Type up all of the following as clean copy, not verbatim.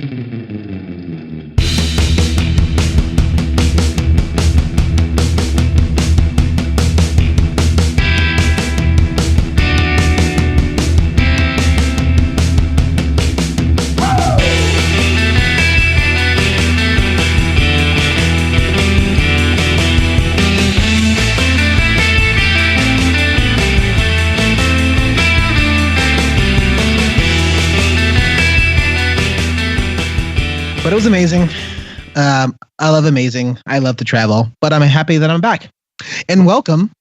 But it was amazing. I love amazing. I love to travel, but I'm happy that I'm back. And welcome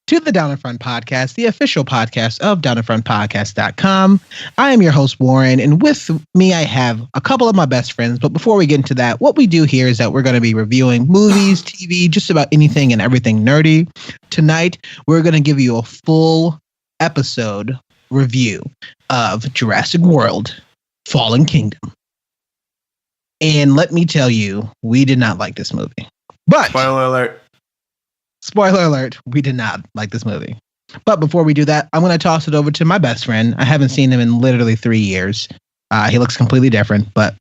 to the Down in Front Podcast, the official podcast of downinfrontpodcast.com. I am your host, Warren, and with me, I have a couple of my best friends. But before we get into that, what we do here is that we're going to be reviewing movies, TV, just about anything and everything nerdy. Tonight, we're going to give you a full episode review of Jurassic World Fallen Kingdom. And let me tell you, we did not like this movie. But spoiler alert, we did not like this movie. But before we do that, I'm going to toss it over to my best friend. I haven't seen him in literally 3 years. He looks completely different, but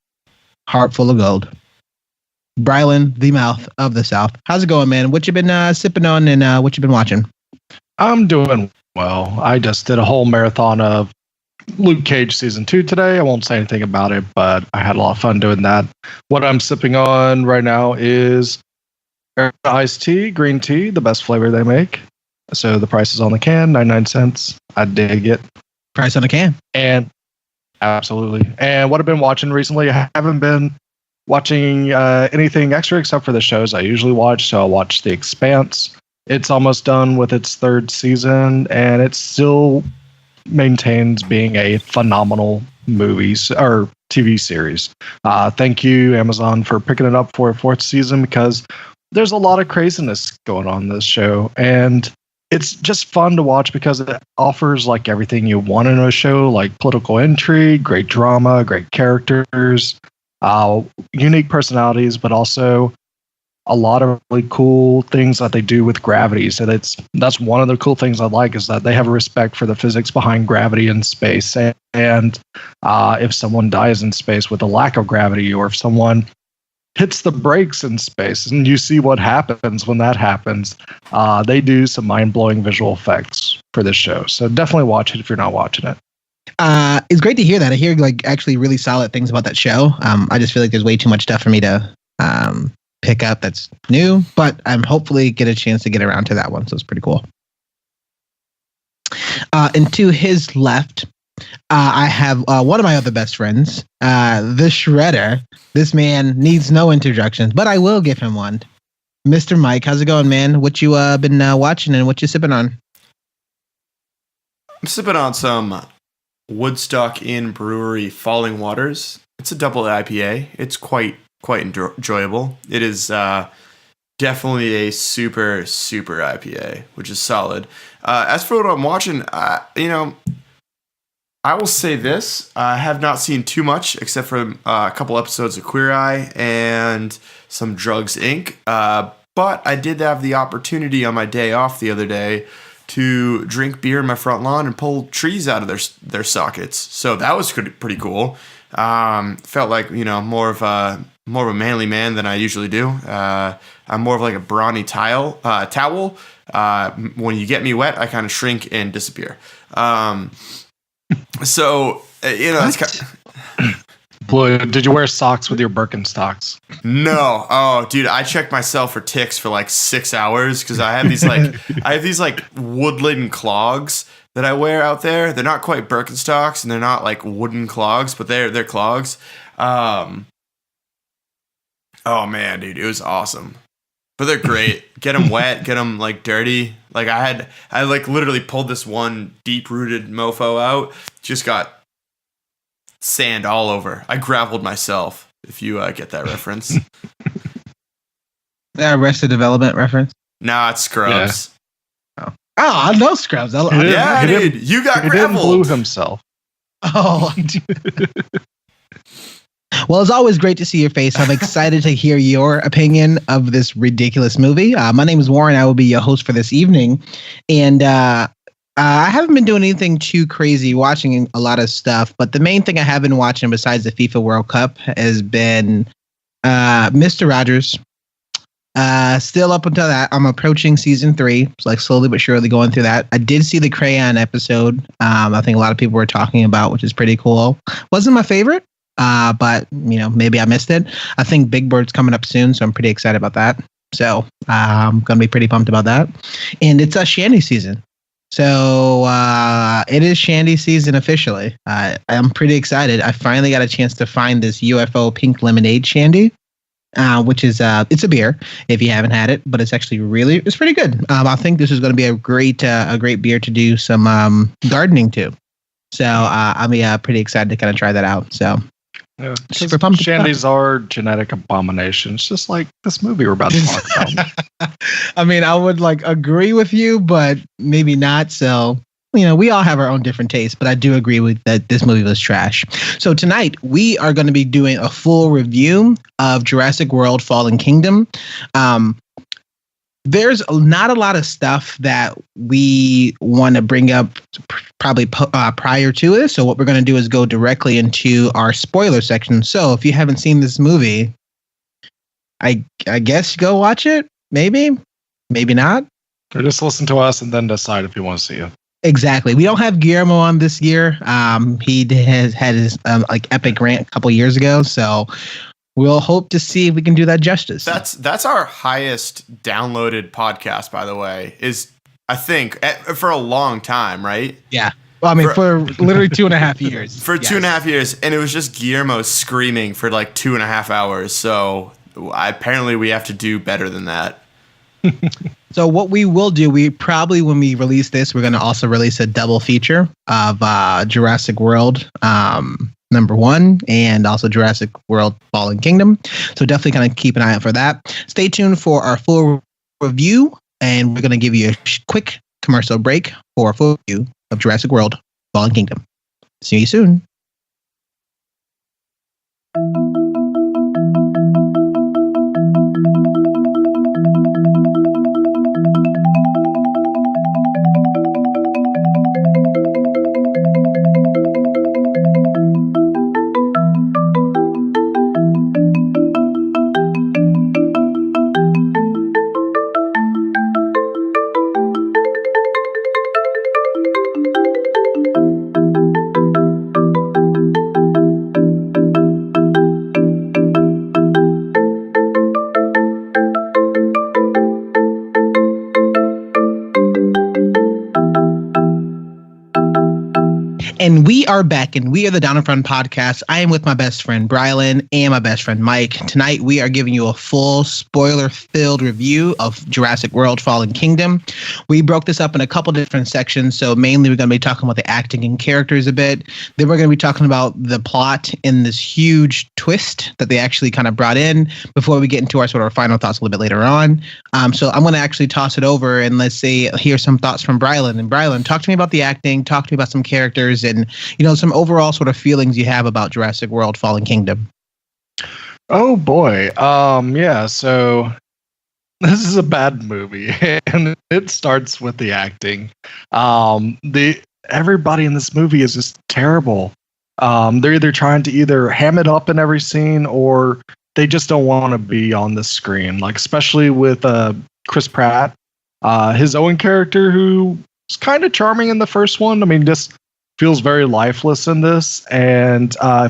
heart full of gold. Brylan, the mouth of the South. How's it going, man? What you been sipping on and what you been watching? I'm doing well. I just did a whole marathon of Luke Cage season 2 today. I won't say anything about it, but I had a lot of fun doing that. What I'm sipping on right now is iced tea, green tea, the best flavor they make. So the price is on the can, 99 cents. I dig it. Price on the can. And absolutely. And what I've been watching recently, I haven't been watching anything extra except for the shows I usually watch. So I watched The Expanse. It's almost done with its 3rd season, and it's still maintains being a phenomenal movies or TV series. Thank you, Amazon, for picking it up for a 4th season, because there's a lot of craziness going on in this show, and it's just fun to watch because it offers like everything you want in a show, like political intrigue, great drama, great characters, unique personalities, but also a lot of really cool things that they do with gravity. So that's one of the cool things I like, is that they have a respect for the physics behind gravity in space. And if someone dies in space with a lack of gravity, or if someone hits the brakes in space, and you see what happens when that happens, they do some mind-blowing visual effects for this show. So definitely watch it if you're not watching it. It's great to hear that. I hear like actually really solid things about that show. I just feel like there's way too much stuff for me to pick up that's new, but I'm hopefully get a chance to get around to that one. So it's pretty cool. And to his left, I have one of my other best friends, the Shredder. This man needs no introductions, but I will give him one. Mr. Mike, how's it going, man? What you been watching and what you sipping on? I'm sipping on some Woodstock Inn Brewery Falling Waters. It's a double IPA. It's quite enjoyable. It is definitely a super IPA, which is solid. As for what I'm watching, I will say this: I have not seen too much except for a couple episodes of Queer Eye and some Drugs Inc. But I did have the opportunity on my day off the other day to drink beer in my front lawn and pull trees out of their sockets. So that was pretty cool. Felt like more of a manly man than I usually do. I'm more of like a brawny towel. When you get me wet, I kind of shrink and disappear. So it's kind of... Boy, did you wear socks with your Birkenstocks? No. Oh, dude, I checked myself for ticks for like 6 hours because I have these like woodland clogs that I wear out there. They're not quite Birkenstocks and they're not like wooden clogs, but they're clogs. Oh man, dude, it was awesome. But they're great. Get them wet, get them like dirty. Like I like literally pulled this one deep-rooted mofo out. Just got sand all over. I graveled myself, if you get that reference. That Arrested Development reference? Nah, it's Scrubs. Yeah. Oh, I know Scrubs. Yeah, dude, you got graveled. He didn't blew himself. Oh, I do. Well, it's always great to see your face. I'm excited to hear your opinion of this ridiculous movie. My name is Warren. I will be your host for this evening. And I haven't been doing anything too crazy, watching a lot of stuff, but the main thing I have been watching besides the FIFA World Cup has been Mr. Rogers. Still up until that, I'm approaching season 3. It's like slowly but surely going through that. I did see the Crayon episode. I think a lot of people were talking about, which is pretty cool. Wasn't my favorite, but maybe I missed it. I think Big Bird's coming up soon, so I'm pretty excited about that. So I'm gonna be pretty pumped about that. And it's a Shandy season. So it is Shandy season officially. I'm pretty excited. I finally got a chance to find this UFO pink lemonade Shandy, which is it's a beer if you haven't had it, but it's actually it's pretty good. I think this is going to be a great beer to do some gardening to. So I'm pretty excited to kind of try that out. So yeah, super pumped. Shandies are genetic abominations, just like this movie we're about to talk about. I mean, I would agree with you, but maybe not. So, we all have our own different tastes, but I do agree with that this movie was trash. So tonight we are going to be doing a full review of Jurassic World Fallen Kingdom. There's not a lot of stuff that we want to bring up probably prior to this. So what we're going to do is go directly into our spoiler section. So if you haven't seen this movie, I guess go watch it. Maybe not. Or just listen to us and then decide if you want to see it. Exactly. We don't have Guillermo on this year. He has had his epic rant a couple years ago. So we'll hope to see if we can do that justice. That's our highest downloaded podcast, by the way, is I think for a long time, right? Yeah. Well, I mean, for literally 2.5 years. For 2.5 years. And it was just Guillermo screaming for 2.5 hours. So apparently we have to do better than that. So what we will do, when we release this, we're going to also release a double feature of Jurassic World number 1 and also Jurassic World Fallen Kingdom. So definitely kind of keep an eye out for that. Stay tuned for our full review, and we're going to give you a quick commercial break for a full review of Jurassic World Fallen Kingdom. See you soon. And we are back, and we are the Down in Front podcast. I am with my best friend, Brylan, and my best friend, Mike. Tonight, we are giving you a full spoiler-filled review of Jurassic World Fallen Kingdom. We broke this up in a couple different sections, so mainly we're going to be talking about the acting and characters a bit. Then we're going to be talking about the plot and this huge twist that they actually kind of brought in before we get into our sort of final thoughts a little bit later on. So I'm going to actually toss it over and hear some thoughts from Brylan. And Brylan, talk to me about the acting, talk to me about some characters, and some overall sort of feelings you have about Jurassic World Fallen Kingdom. Oh boy. Yeah, so this is a bad movie, and it starts with the acting. Everybody in this movie is just terrible. They're either trying to ham it up in every scene, or they just don't want to be on the screen. Especially with Chris Pratt, his Owen character, who was kind of charming in the first one. I mean, just feels very lifeless in this. And I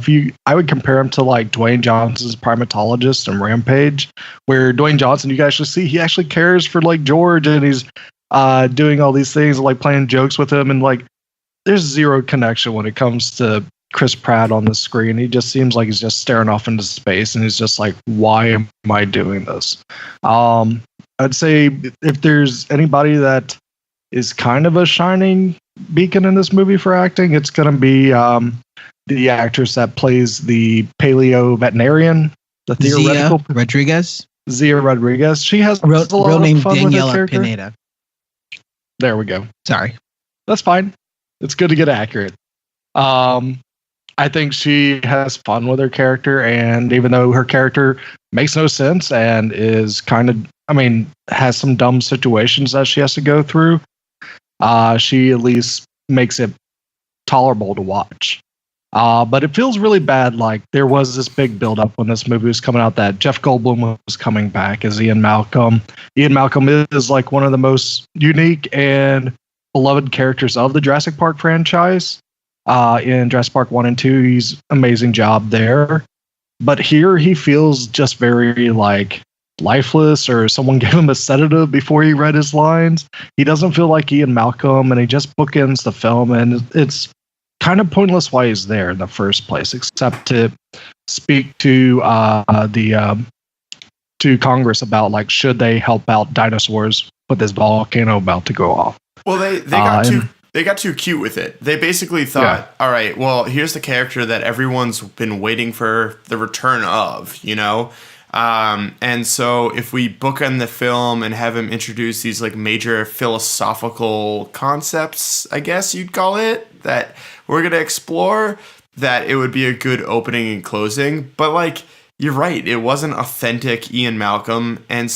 would compare him to Dwayne Johnson's primatologist in Rampage, where Dwayne Johnson, you guys should see, he actually cares for George, and he's doing all these things, playing jokes with him, and there's zero connection when it comes to Chris Pratt on the screen. He just seems like he's just staring off into space, and he's just why am I doing this? I'd say if there's anybody that is kind of a shining beacon in this movie for acting, it's going to be the actress that plays the paleo veterinarian, the theoretical Zia Rodriguez. She has a real name Daniela Pineda. There we go. Sorry, that's fine. It's good to get accurate. I think she has fun with her character, and even though her character makes no sense and is has some dumb situations that she has to go through, she at least makes it tolerable to watch. But it feels really bad. Like there was this big buildup when this movie was coming out that Jeff Goldblum was coming back as Ian Malcolm. Ian Malcolm is like one of the most unique and beloved characters of the Jurassic Park franchise. In Jurassic Park 1 and 2, he's amazing job there. But here he feels just very like lifeless, or someone gave him a sedative before he read his lines. He doesn't feel like Ian Malcolm, and he just bookends the film, and it's kind of pointless why he's there in the first place, except to speak to to Congress about like should they help out dinosaurs with this volcano about to go off. Well, they got too cute with it. They basically thought, all right, well, here's the character that everyone's been waiting for the return of, you know? And so if we bookend the film and have him introduce these like major philosophical concepts, I guess you'd call it, that we're going to explore, that it would be a good opening and closing. But like, you're right, it wasn't authentic Ian Malcolm. And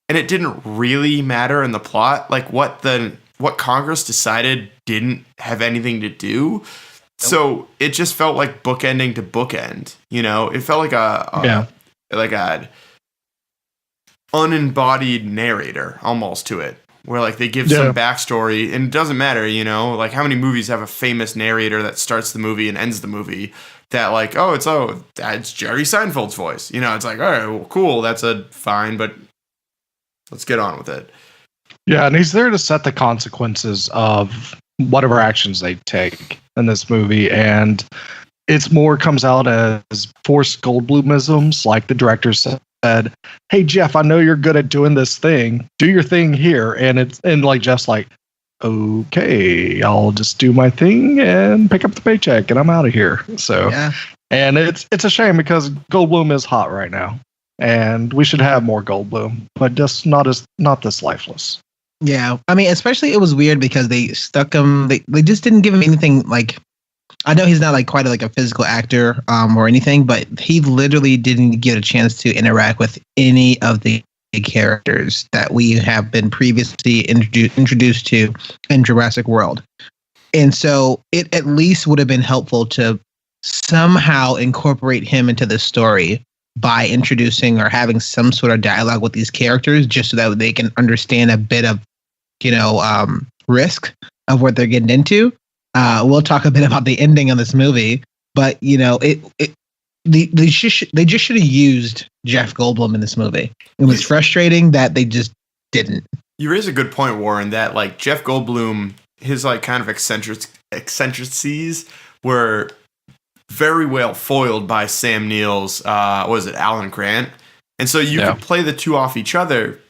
it didn't really matter in the plot. Like what Congress decided didn't have anything to do. So it just felt like bookending to bookend, you know? It felt like a unembodied narrator almost to it, where like they give some backstory, and it doesn't matter, you know, like how many movies have a famous narrator that starts the movie and ends the movie that like, that's Jerry Seinfeld's voice, you know? It's like, all right, well, cool, that's fine, but let's get on with it. Yeah, and he's there to set the consequences of whatever actions they take in this movie, and it's more comes out as forced Goldblumisms, like the director said, "Hey Jeff, I know you're good at doing this thing. Do your thing here." And like Jeff's like, "Okay, I'll just do my thing and pick up the paycheck, and I'm out of here." So, and it's a shame because Goldblum is hot right now, and we should have more Goldblum, but just not this lifeless. Yeah, I mean, especially it was weird because they stuck him. They just didn't give him anything like. I know he's not like quite like a physical actor or anything, but he literally didn't get a chance to interact with any of the characters that we have been previously introduced to in Jurassic World. And so it at least would have been helpful to somehow incorporate him into the story by introducing or having some sort of dialogue with these characters, just so that they can understand a bit of, risk of what they're getting into. We'll talk a bit about the ending of this movie, but they just should have used Jeff Goldblum in this movie. It was frustrating that they just didn't. You raise a good point, Warren, that like Jeff Goldblum, his like kind of eccentricities were very well foiled by Sam Neill's Alan Grant. And so you could play the two off each other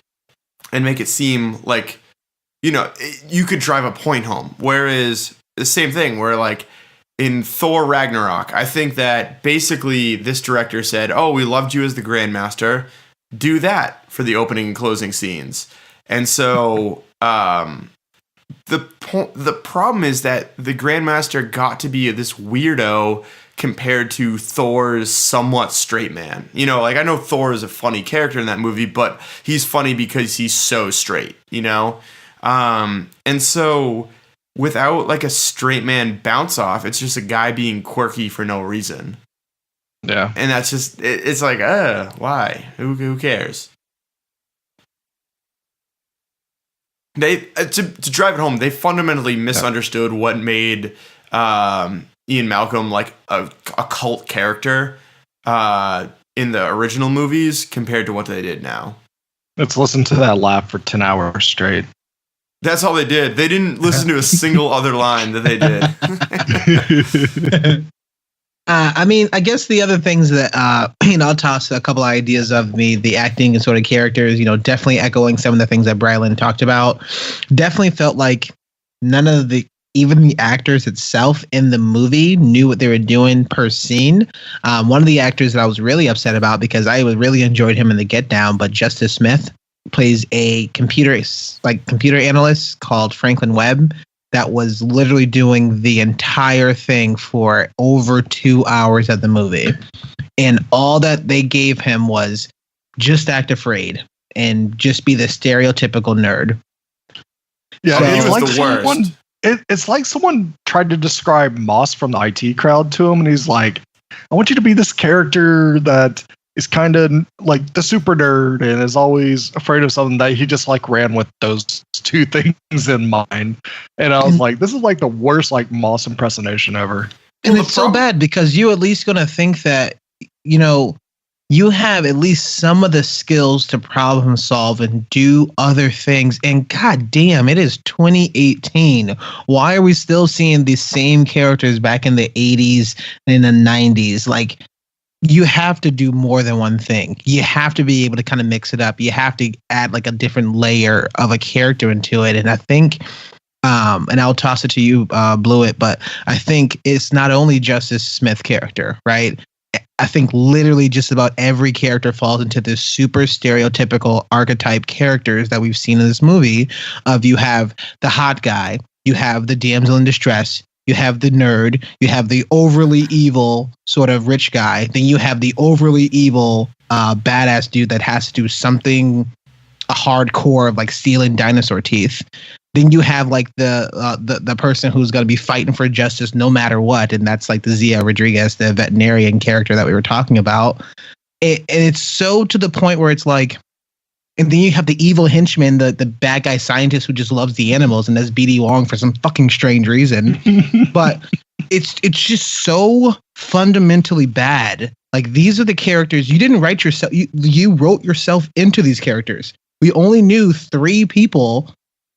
and make it seem like, you could drive a point home. Whereas the same thing where like in Thor Ragnarok, I think that basically this director said, "Oh, we loved you as the Grandmaster. Do that for the opening and closing scenes." And so the problem is that the Grandmaster got to be this weirdo compared to Thor's somewhat straight man. Like I know Thor is a funny character in that movie, but he's funny because he's so straight, and so without like a straight man bounce off, it's just a guy being quirky for no reason. Yeah. And that's just, it's like, why? Who cares? They to drive it home, they fundamentally misunderstood what made Ian Malcolm like a cult character in the original movies compared to what they did now. Let's listen to that laugh for 10 hours straight. That's all they did. They didn't listen to a single other line that they did. I mean, I guess the other things that, I'll toss a couple of ideas of the acting and sort of characters, definitely echoing some of the things that Brylan talked about. Definitely felt like none of even the actors itself in the movie knew what they were doing per scene. One of the actors that I was really upset about, because I really enjoyed him in The Get Down, but Justice Smith plays a computer analyst called Franklin Webb that was literally doing the entire thing for over 2 hours of the movie. And all that they gave him was just act afraid and just be the stereotypical nerd. Yeah, he it's was like the worst. it's like someone tried to describe Moss from the IT crowd to him, and he's like, I want you to be this character that is kind of like the super nerd and is always afraid of something, that he just like ran with those two things in mind. And I was like, this is like the worst like Moss impersonation ever. And it's so bad because you at least going to think that, you know, you have at least some of the skills to problem solve and do other things. And god damn, it is 2018. Why are we still seeing these same characters back in the 80s and the 90s? Like, you have to do more than one thing. You have to be able to kind of mix it up. You have to add like a different layer of a character into it. And I think, and I'll toss it to you, Blewett, but I think it's not only Justice Smith character, right? I think literally just about every character falls into this super stereotypical archetype characters that we've seen in this movie. Of you have the hot guy, you have the damsel in distress, you have the nerd, you have the overly evil sort of rich guy, then you have the overly evil badass dude that has to do something hardcore of like stealing dinosaur teeth. Then you have like the person who's going to be fighting for justice no matter what, and that's like the Zia Rodriguez, the veterinarian character that we were talking about. And it's so to the point where it's like, and then you have the evil henchman, the bad guy scientist who just loves the animals, and that's BD Wong for some fucking strange reason. But it's just so fundamentally bad. Like, these are the characters you didn't write yourself. You wrote yourself into these characters. We only knew 3 people.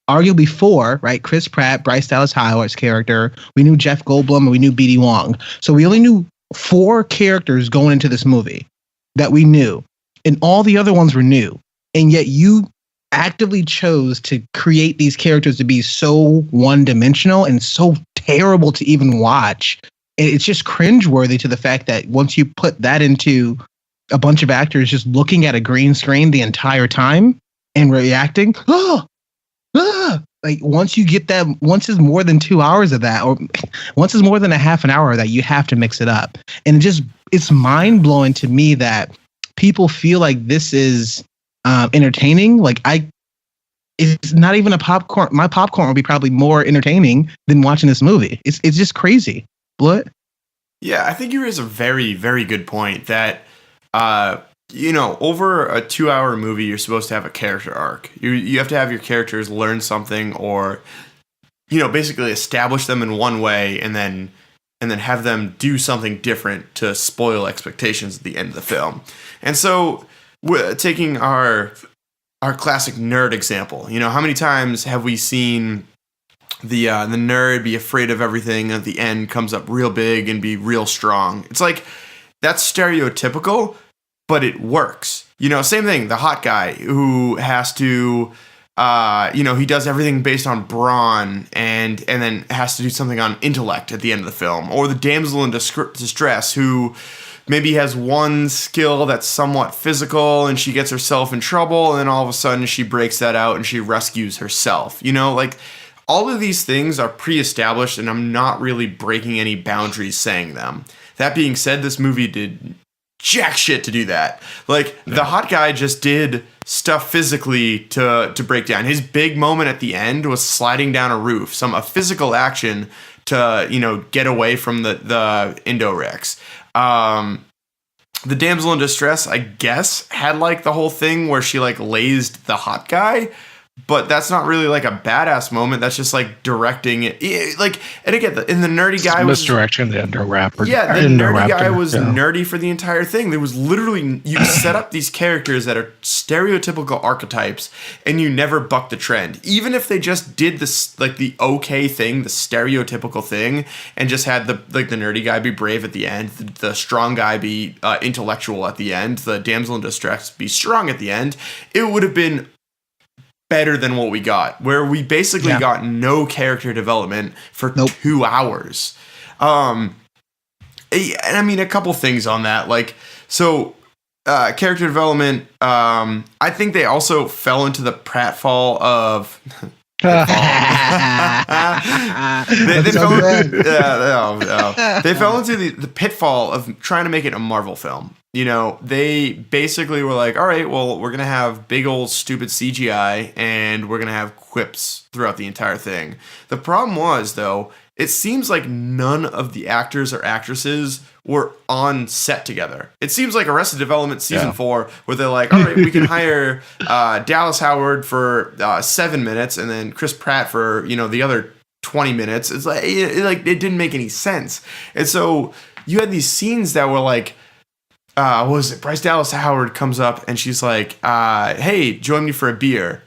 Arguably 4, right? Chris Pratt, Bryce Dallas Howard's character. We knew Jeff Goldblum, and we knew BD Wong. So we only knew 4 characters going into this movie that we knew, and all the other ones were new. And yet you actively chose to create these characters to be so one-dimensional and so terrible to even watch. And it's just cringeworthy to the fact that once you put that into a bunch of actors just looking at a green screen the entire time and reacting, like once you get that, once it's more than 2 hours of that, or once it's more than a half an hour of that, you have to mix it up. And it's mind blowing to me that people feel like this is entertaining. Like, it's not even a popcorn. My popcorn would be probably more entertaining than watching this movie. It's just crazy. What? Yeah, I think you raise a very, very good point that, over a 2-hour movie, you're supposed to have a character arc. You have to have your characters learn something, or, basically establish them in one way, and then have them do something different to spoil expectations at the end of the film. And so, taking our classic nerd example, how many times have we seen the nerd be afraid of everything, and at the end comes up real big and be real strong? It's like, that's stereotypical, but it works. Same thing, the hot guy who has to, he does everything based on brawn and then has to do something on intellect at the end of the film. Or the damsel in distress who maybe has one skill that's somewhat physical and she gets herself in trouble, and then all of a sudden she breaks that out and she rescues herself. All of these things are pre-established, and I'm not really breaking any boundaries saying them. That being said, this movie did jack shit to do that. Like, the hot guy just did stuff physically to break down. His big moment at the end was sliding down a roof, a physical action to, get away from the Indorex. The damsel in distress, I guess, had like the whole thing where she like lazed the hot guy, but that's not really like a badass moment. That's just like directing it. And again, the nerdy guy was misdirection. The Indoraptor. Yeah, the nerdy guy was nerdy for the entire thing. There was literally, you set up these characters that are stereotypical archetypes, and you never buck the trend. Even if they just did this, like the okay thing, the stereotypical thing, and just had the nerdy guy be brave at the end, the strong guy be intellectual at the end, the damsel in distress be strong at the end, it would have been better than what we got, where we basically got no character development for 2 hours. And I mean, a couple things on that. Character development, I think they also fell into the pratfall of That's they so fell, good. they fell into the pitfall of trying to make it a Marvel film. You know, they basically were like, all right, well, we're going to have big old stupid CGI and we're going to have quips throughout the entire thing. The problem was, though, it seems like none of the actors or actresses were on set together. It seems like Arrested Development season 4, where they're like, all right, we can hire Dallas Howard for 7 minutes and then Chris Pratt for, the other 20 minutes. It's like, it didn't make any sense. And so you had these scenes that were like, what was it? Bryce Dallas Howard comes up and she's like, hey, join me for a beer.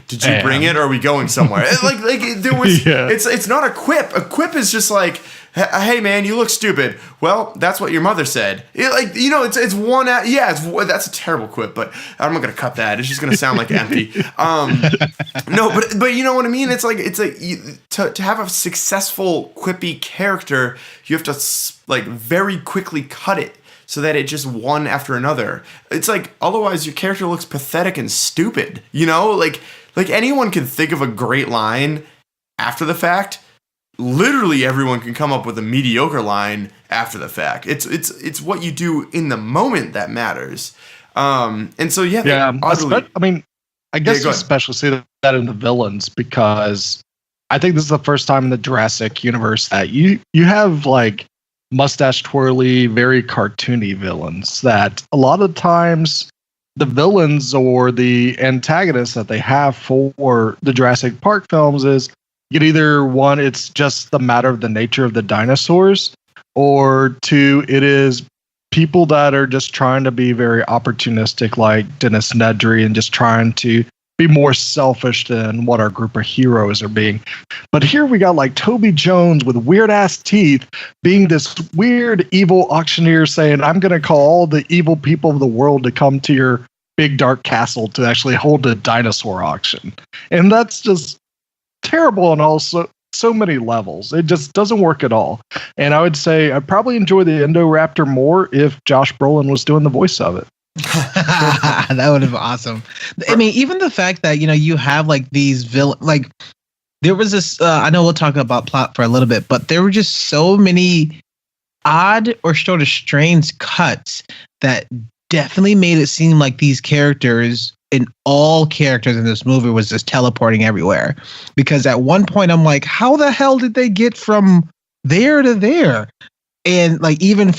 Did you bring it, or are we going somewhere? There was. Yeah. It's not a quip. A quip is just like, hey man, you look stupid. Well, that's what your mother said. It's one. That's a terrible quip, but I'm not gonna cut that. It's just gonna sound like empty. No, but you know what I mean. It's like to have a successful quippy character, you have to very quickly cut it, so that it just one after another. It's like, otherwise your character looks pathetic and stupid. Like anyone can think of a great line after the fact. Literally everyone can come up with a mediocre line after the fact. It's what you do in the moment that matters. And so I guess you especially see that in the villains, because I think this is the first time in the Jurassic universe that you have like mustache twirly, very cartoony villains that a lot of times the villains or the antagonists that they have for the Jurassic Park films is either one, it's just the matter of the nature of the dinosaurs, or two, it is people that are just trying to be very opportunistic, like Dennis Nedry, and just trying to be more selfish than what our group of heroes are being. But here we got like Toby Jones with weird ass teeth being this weird evil auctioneer saying, I'm going to call all the evil people of the world to come to your big dark castle to actually hold a dinosaur auction. And that's just terrible on also so many levels. It just doesn't work at all. And I would say I'd probably enjoy the Indoraptor more if Josh Brolin was doing the voice of it. That would have been awesome. I mean, even the fact that you have like these like there was this. I know we'll talk about plot for a little bit, but there were just so many odd or sort of strange cuts that definitely made it seem like these characters and all characters in this movie was just teleporting everywhere. Because at one point I'm like, how the hell did they get from there to there? And like even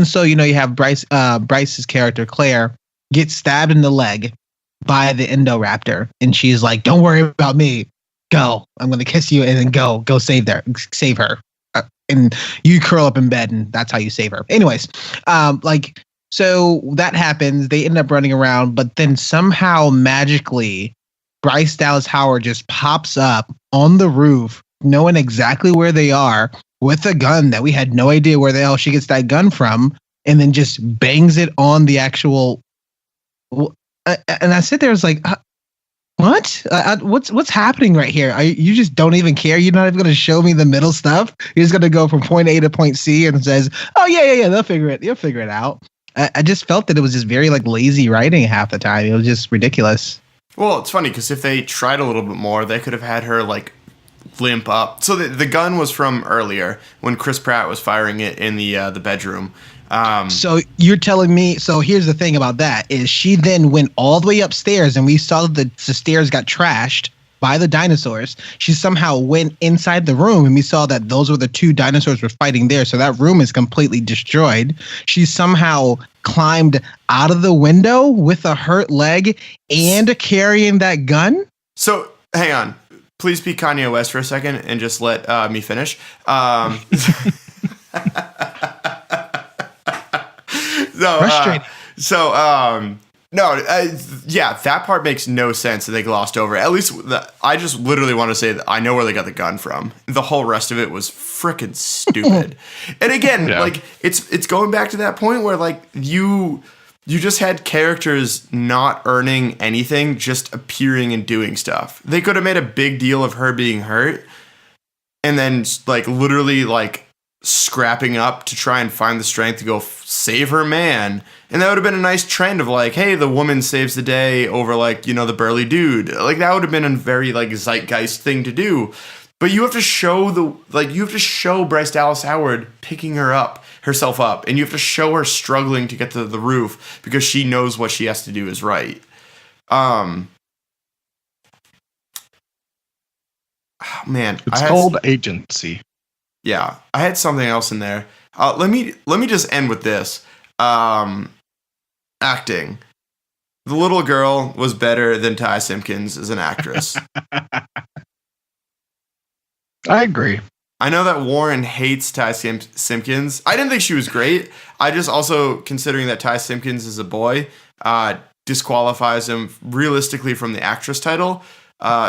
so, you have Bryce's character Claire gets stabbed in the leg by the Indoraptor, and she's like, "Don't worry about me. Go. I'm gonna kiss you, and then go save her." And you curl up in bed, and that's how you save her. Anyways, so that happens. They end up running around, but then somehow magically, Bryce Dallas Howard just pops up on the roof, knowing exactly where they are, with a gun that we had no idea where the hell she gets that gun from, and then just bangs it on the actual. And I sit there, was like, what? What's happening right here? You just don't even care. You're not even going to show me the middle stuff. You're just going to go from point A to point C and says, oh yeah, they'll figure it out. I just felt that it was just very like lazy writing half the time. It was just ridiculous. Well, it's funny because if they tried a little bit more, they could have had her like limp up. So the gun was from earlier when Chris Pratt was firing it in the bedroom. So you're telling me, so here's the thing about that is she then went all the way upstairs and we saw that the stairs got trashed by the dinosaurs. She somehow went inside the room and we saw that those were the two dinosaurs were fighting there. So that room is completely destroyed. She somehow climbed out of the window with a hurt leg and carrying that gun. So hang on. Please be Kanye West for a second and just let me finish. Frustrating. That part makes no sense that they glossed over. At least I just literally want to say that I know where they got the gun from. The whole rest of it was freaking stupid. And again, like it's going back to that point where like you just had characters not earning anything, just appearing and doing stuff. They could have made a big deal of her being hurt and then like literally like scrapping up to try and find the strength to go save her man. And that would have been a nice trend of like, hey, the woman saves the day over like, the burly dude. Like that would have been a very like zeitgeist thing to do. But you have to show Bryce Dallas Howard picking herself up, and you have to show her struggling to get to the roof because she knows what she has to do is right. Oh, man, it's called agency. Yeah, I had something else in there. Let me just end with this. Acting. The little girl was better than Ty Simpkins as an actress. I agree. I know that Warren hates Ty Simpkins. I didn't think she was great. I just also, considering that Ty Simpkins is a boy, disqualifies him realistically from the actress title.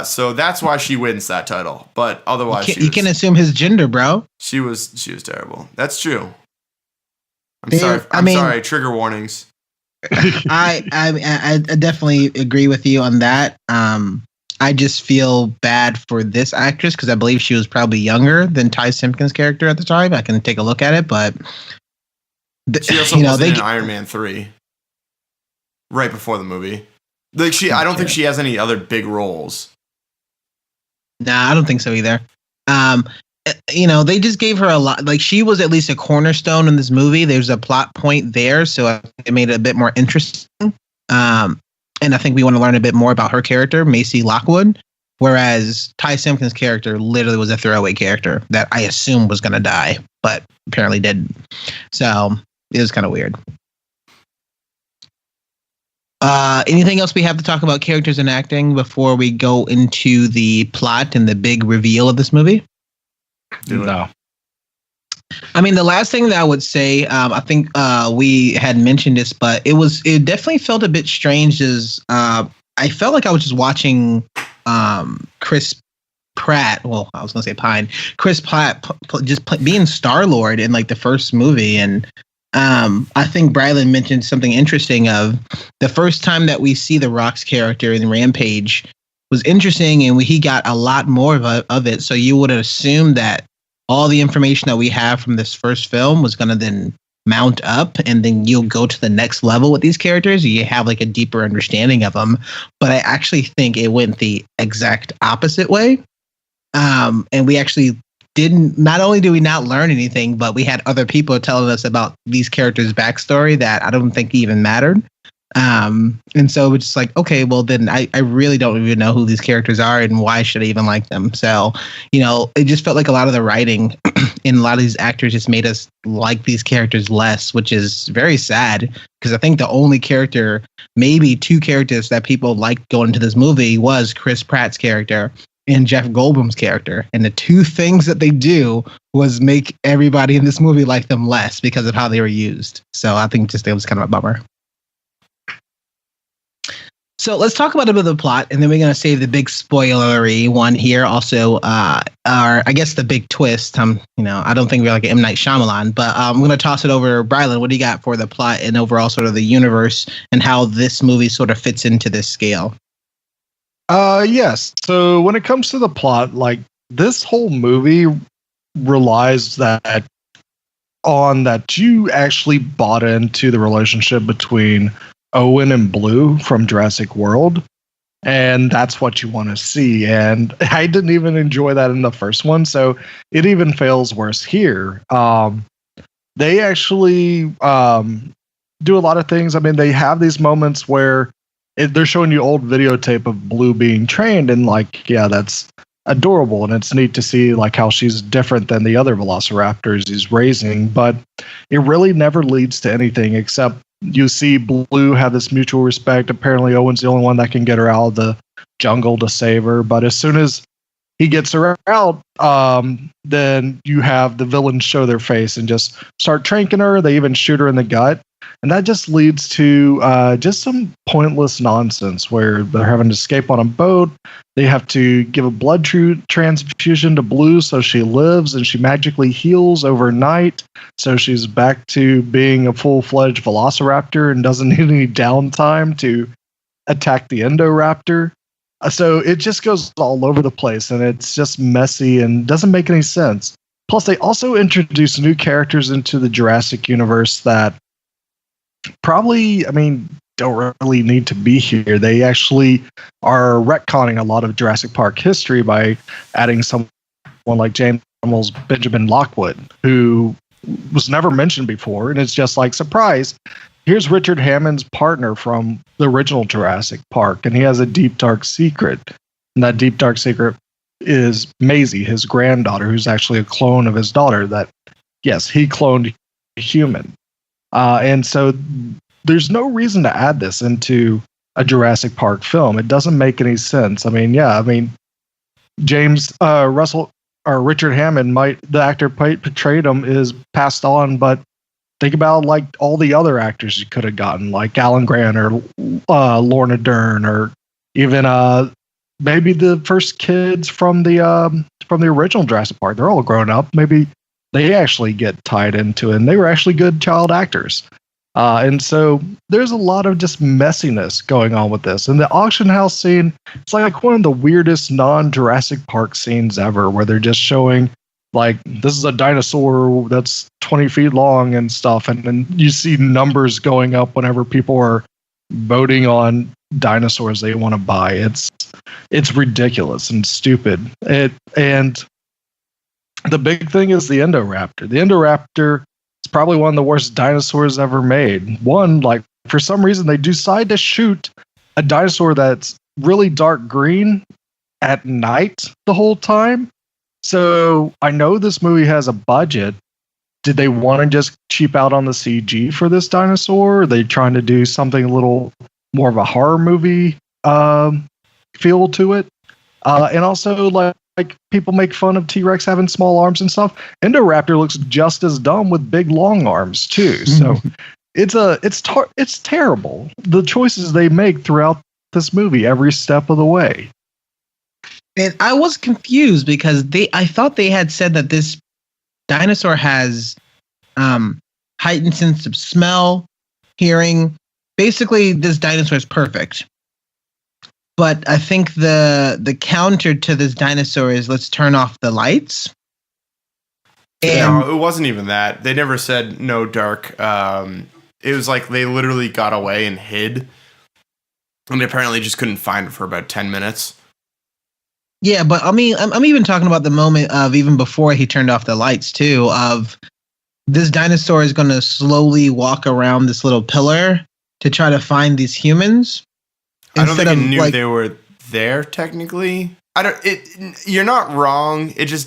So that's why she wins that title. But otherwise, you can assume his gender, bro. She was terrible. That's true. I'm sorry. Trigger warnings. I definitely agree with you on that. I just feel bad for this actress because I believe she was probably younger than Ty Simpkins' character at the time. I can take a look at it, but she also wasn't in Iron Man 3 right before the movie. Like I don't think she has any other big roles. Nah, I don't think so either. They just gave her a lot. Like she was at least a cornerstone in this movie. There's a plot point there, so it made it a bit more interesting. And I think we want to learn a bit more about her character, Macy Lockwood, whereas Ty Simpkins' character literally was a throwaway character that I assumed was going to die, but apparently didn't. So it was kind of weird. Anything else we have to talk about characters and acting before we go into the plot and the big reveal of this movie? No. I mean, the last thing that I would say, I think we had mentioned this, but it definitely felt a bit strange as I felt like I was just watching Chris Pratt. Well, I was going to say Pine. Chris Pratt being Star-Lord in like the first movie. And I think Brylan mentioned something interesting of the first time that we see The Rock's character in Rampage was interesting, and he got a lot more of it. So you would assume that all the information that we have from this first film was going to then mount up, and then you'll go to the next level with these characters. You have like a deeper understanding of them. But I actually think it went the exact opposite way. And we actually not only did we not learn anything, but we had other people telling us about these characters' backstory that I don't think even mattered. And so it's just like, okay, well then I really don't even know who these characters are and why should I even like them. So, it just felt like a lot of the writing in a lot of these actors just made us like these characters less, which is very sad because I think the only character, maybe two characters that people liked going into this movie was Chris Pratt's character and Jeff Goldblum's character. And the two things that they do was make everybody in this movie like them less because of how they were used. So I think just it was kind of a bummer. So let's talk about a bit of the plot, and then we're going to save the big spoilery one here. Also, I guess the big twist. I don't think we're like an M. Night Shyamalan, but I'm going to toss it over to Brylan. What do you got for the plot and overall sort of the universe and how this movie sort of fits into this scale? Yes. So when it comes to the plot, like this whole movie relies on that you actually bought into the relationship between Owen and Blue from Jurassic World, and that's what you want to see. And I didn't even enjoy that in the first one, so it even fails worse here. They actually do a lot of things. I mean, they have these moments where they're showing you old videotape of Blue being trained, and like, yeah, that's adorable, and it's neat to see like how she's different than the other velociraptors he's raising, but it really never leads to anything except you see Blue have this mutual respect. Apparently Owen's the only one that can get her out of the jungle to save her, but as soon as he gets her out, then you have the villains show their face and just start tranking her. They even shoot her in the gut. And that just leads to just some pointless nonsense where they're having to escape on a boat. They have to give a blood transfusion to Blue so she lives and she magically heals overnight. So she's back to being a full-fledged velociraptor and doesn't need any downtime to attack the Indoraptor. So it just goes all over the place and it's just messy and doesn't make any sense. Plus, they also introduced new characters into the Jurassic universe that probably, don't really need to be here. They actually are retconning a lot of Jurassic Park history by adding someone like James Cameron's Benjamin Lockwood, who was never mentioned before. And it's just like, surprise, here's Richard Hammond's partner from the original Jurassic Park, and he has a deep, dark secret. And that deep, dark secret is Maisie, his granddaughter, who's actually a clone of his daughter that, yes, he cloned a human. And so there's no reason to add this into a Jurassic Park film. It doesn't make any sense. James Russell or Richard Hammond the actor portrayed him, is passed on, but think about like all the other actors you could have gotten, like Alan Grant or Lorna Dern, or even maybe the first kids from the original Jurassic Park. They're all grown up. Maybe they actually get tied into it, and they were actually good child actors. And so there's a lot of just messiness going on with this. And the auction house scene, it's like one of the weirdest non-Jurassic Park scenes ever, where they're just showing like, this is a dinosaur that's 20 feet long and stuff. And then you see numbers going up whenever people are voting on dinosaurs they want to buy. It's ridiculous and stupid. And the big thing is the Indoraptor. The Indoraptor is probably one of the worst dinosaurs ever made. Like, for some reason, they decide to shoot a dinosaur that's really dark green at night the whole time. So I know this movie has a budget. Did they want to just cheap out on the CG for this dinosaur? Are they trying to do something a little more of a horror movie feel to it? And also, like people make fun of T-Rex having small arms and stuff. Indoraptor looks just as dumb with big long arms too. So it's terrible. The choices they make throughout this movie, every step of the way. And I was confused because I thought they had said that this dinosaur has heightened sense of smell, hearing. Basically, this dinosaur is perfect. But I think the counter to this dinosaur is, let's turn off the lights. No, it wasn't even that. They never said no dark. It was like they literally got away and hid. And they apparently just couldn't find it for about 10 minutes. Yeah, but I'm even talking about the moment of even before he turned off the lights too, of this dinosaur is going to slowly walk around this little pillar to try to find these humans. I don't think it knew they were there technically. You're not wrong. It was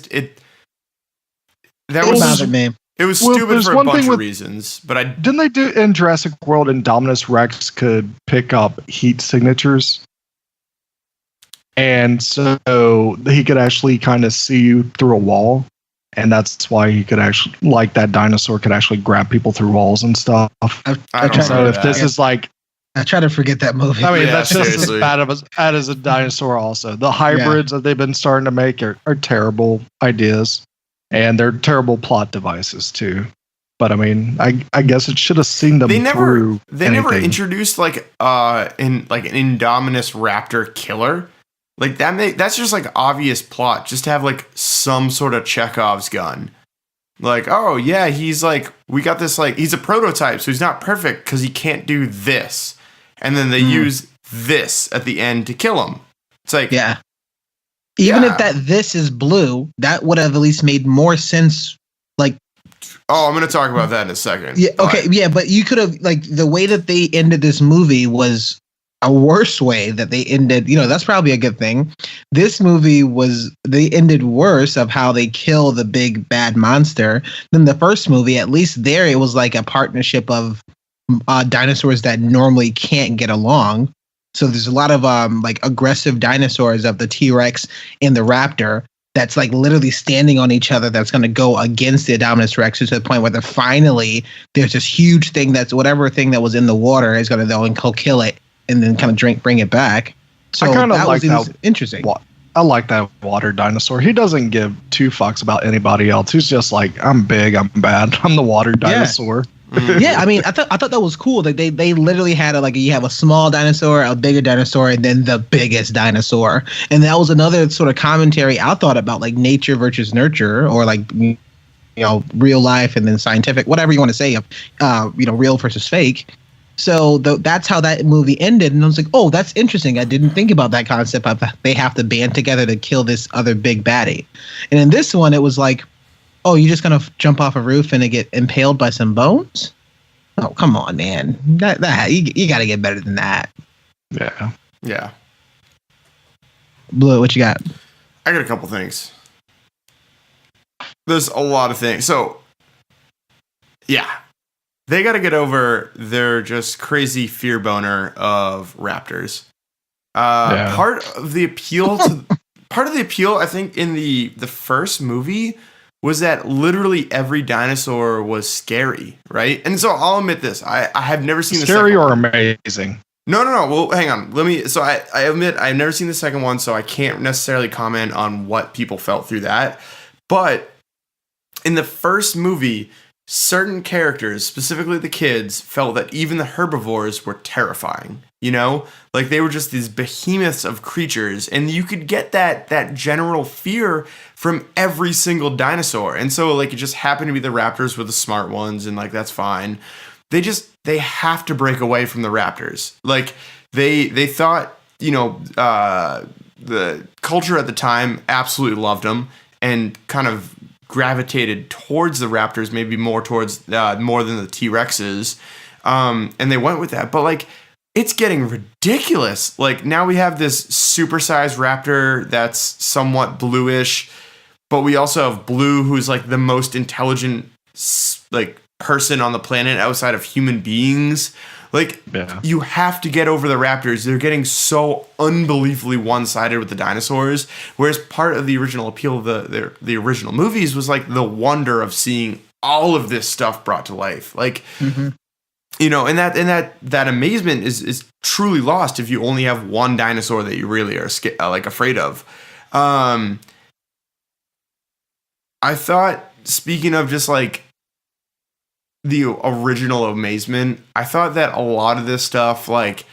stupid for a bunch of reasons, but didn't they do in Jurassic World, Indominus Rex could pick up heat signatures? And so he could actually kind of see you through a wall. And that's why he could actually, like, that dinosaur could actually grab people through walls and stuff. I try to forget that movie. That's just as bad as a dinosaur also. The hybrids that they've been starting to make are terrible ideas. And they're terrible plot devices too. But I guess it should have seen them through. They never introduced an Indominus Raptor killer. Like that's just like obvious plot. Just to have like some sort of Chekhov's gun. Like, oh yeah, he's like, we got this, like, he's a prototype, so he's not perfect because he can't do this. And then they use this at the end to kill him. It's like, yeah. Even if this is blue, that would have at least made more sense. Like, oh, I'm going to talk about that in a second. Yeah. Okay. Yeah. But you could have, like, the way that they ended this movie was a worse way that they ended. That's probably a good thing. This movie they ended worse of how they kill the big bad monster than the first movie. At least there, it was like a partnership of dinosaurs that normally can't get along. So there's a lot of like aggressive dinosaurs of the T-Rex and the Raptor that's like literally standing on each other. That's going to go against the Indominus Rex to the point where there's this huge thing that's whatever thing that was in the water is going to go and kill it and then kind of bring it back. So that was interesting. I like that water dinosaur. He doesn't give two fucks about anybody else. He's just like, I'm big, I'm bad, I'm the water dinosaur. Yeah, I thought that was cool. Like they literally had you have a small dinosaur, a bigger dinosaur, and then the biggest dinosaur. And that was another sort of commentary I thought about, like nature versus nurture, or like real life and then scientific, whatever you want to say, real versus fake. So that's how that movie ended, and I was like, oh, that's interesting. I didn't think about that concept of they have to band together to kill this other big baddie. And in this one, it was like, oh, you're just gonna jump off a roof and get impaled by some bones? Oh, come on, man. That you got to get better than that. Yeah. Blue, what you got? I got a couple things. There's a lot of things. So, yeah. They got to get over their just crazy fear boner of raptors. Part of the appeal, I think, in the first movie was that literally every dinosaur was scary, right? And so I'll admit this: I have never seen the scary second or one. amazing. No. Well, hang on. So I admit I've never seen the second one, so I can't necessarily comment on what people felt through that. But in the first movie, certain characters, specifically the kids, felt that even the herbivores were terrifying. Like they were just these behemoths of creatures, and you could get that general fear from every single dinosaur. And so like it just happened to be the raptors were the smart ones, and like that's fine. They have to break away from the raptors. Like they thought, the culture at the time absolutely loved them and kind of gravitated towards the raptors, maybe more towards more than the T-Rexes. And they went with that. But like it's getting ridiculous. Like now we have this supersized raptor that's somewhat bluish, but we also have Blue, who's like the most intelligent like person on the planet outside of human beings. Like you have to get over the raptors. They're getting so unbelievably one-sided with the dinosaurs. Whereas part of the original appeal of the original movies was like the wonder of seeing all of this stuff brought to life. Like, and that amazement is truly lost if you only have one dinosaur that you really are afraid of. I thought, speaking of just like the original amazement, I thought that a lot of this stuff, like,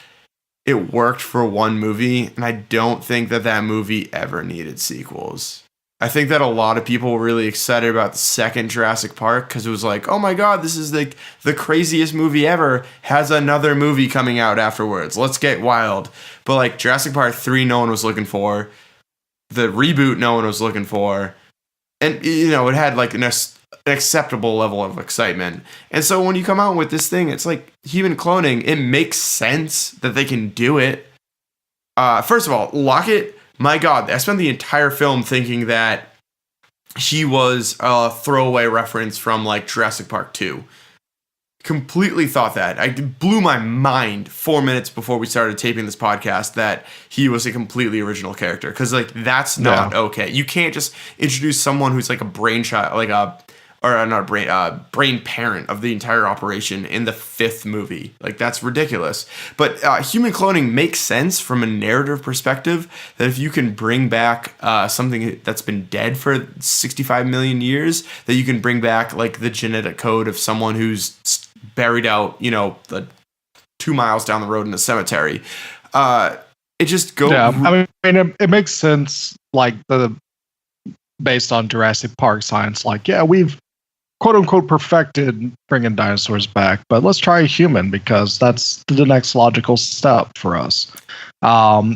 it worked for one movie, and I don't think that movie ever needed sequels. I think that a lot of people were really excited about the second Jurassic Park because it was like, oh my god, this is the craziest movie ever, has another movie coming out afterwards. Let's get wild. But like Jurassic Park 3, no one was looking for. The reboot, no one was looking for. And, it had like an acceptable level of excitement. And so when you come out with this thing, it's like human cloning. It makes sense that they can do it. First of all, Lockett, my god, I spent the entire film thinking that he was a throwaway reference from like Jurassic Park 2. Completely thought that. It blew my mind 4 minutes before we started taping this podcast that he was a completely original character. Because like that's not okay. You can't just introduce someone who's like a brainchild, like brain parent of the entire operation in the fifth movie. Like that's ridiculous. But human cloning makes sense from a narrative perspective, that if you can bring back something that's been dead for 65 million years, that you can bring back like the genetic code of someone who's buried out, 2 miles down the road in a cemetery. It just goes. Yeah, I mean, it makes sense, like based on Jurassic Park science. Like, yeah, we've quote unquote perfected bringing dinosaurs back, but let's try a human because that's the next logical step for us.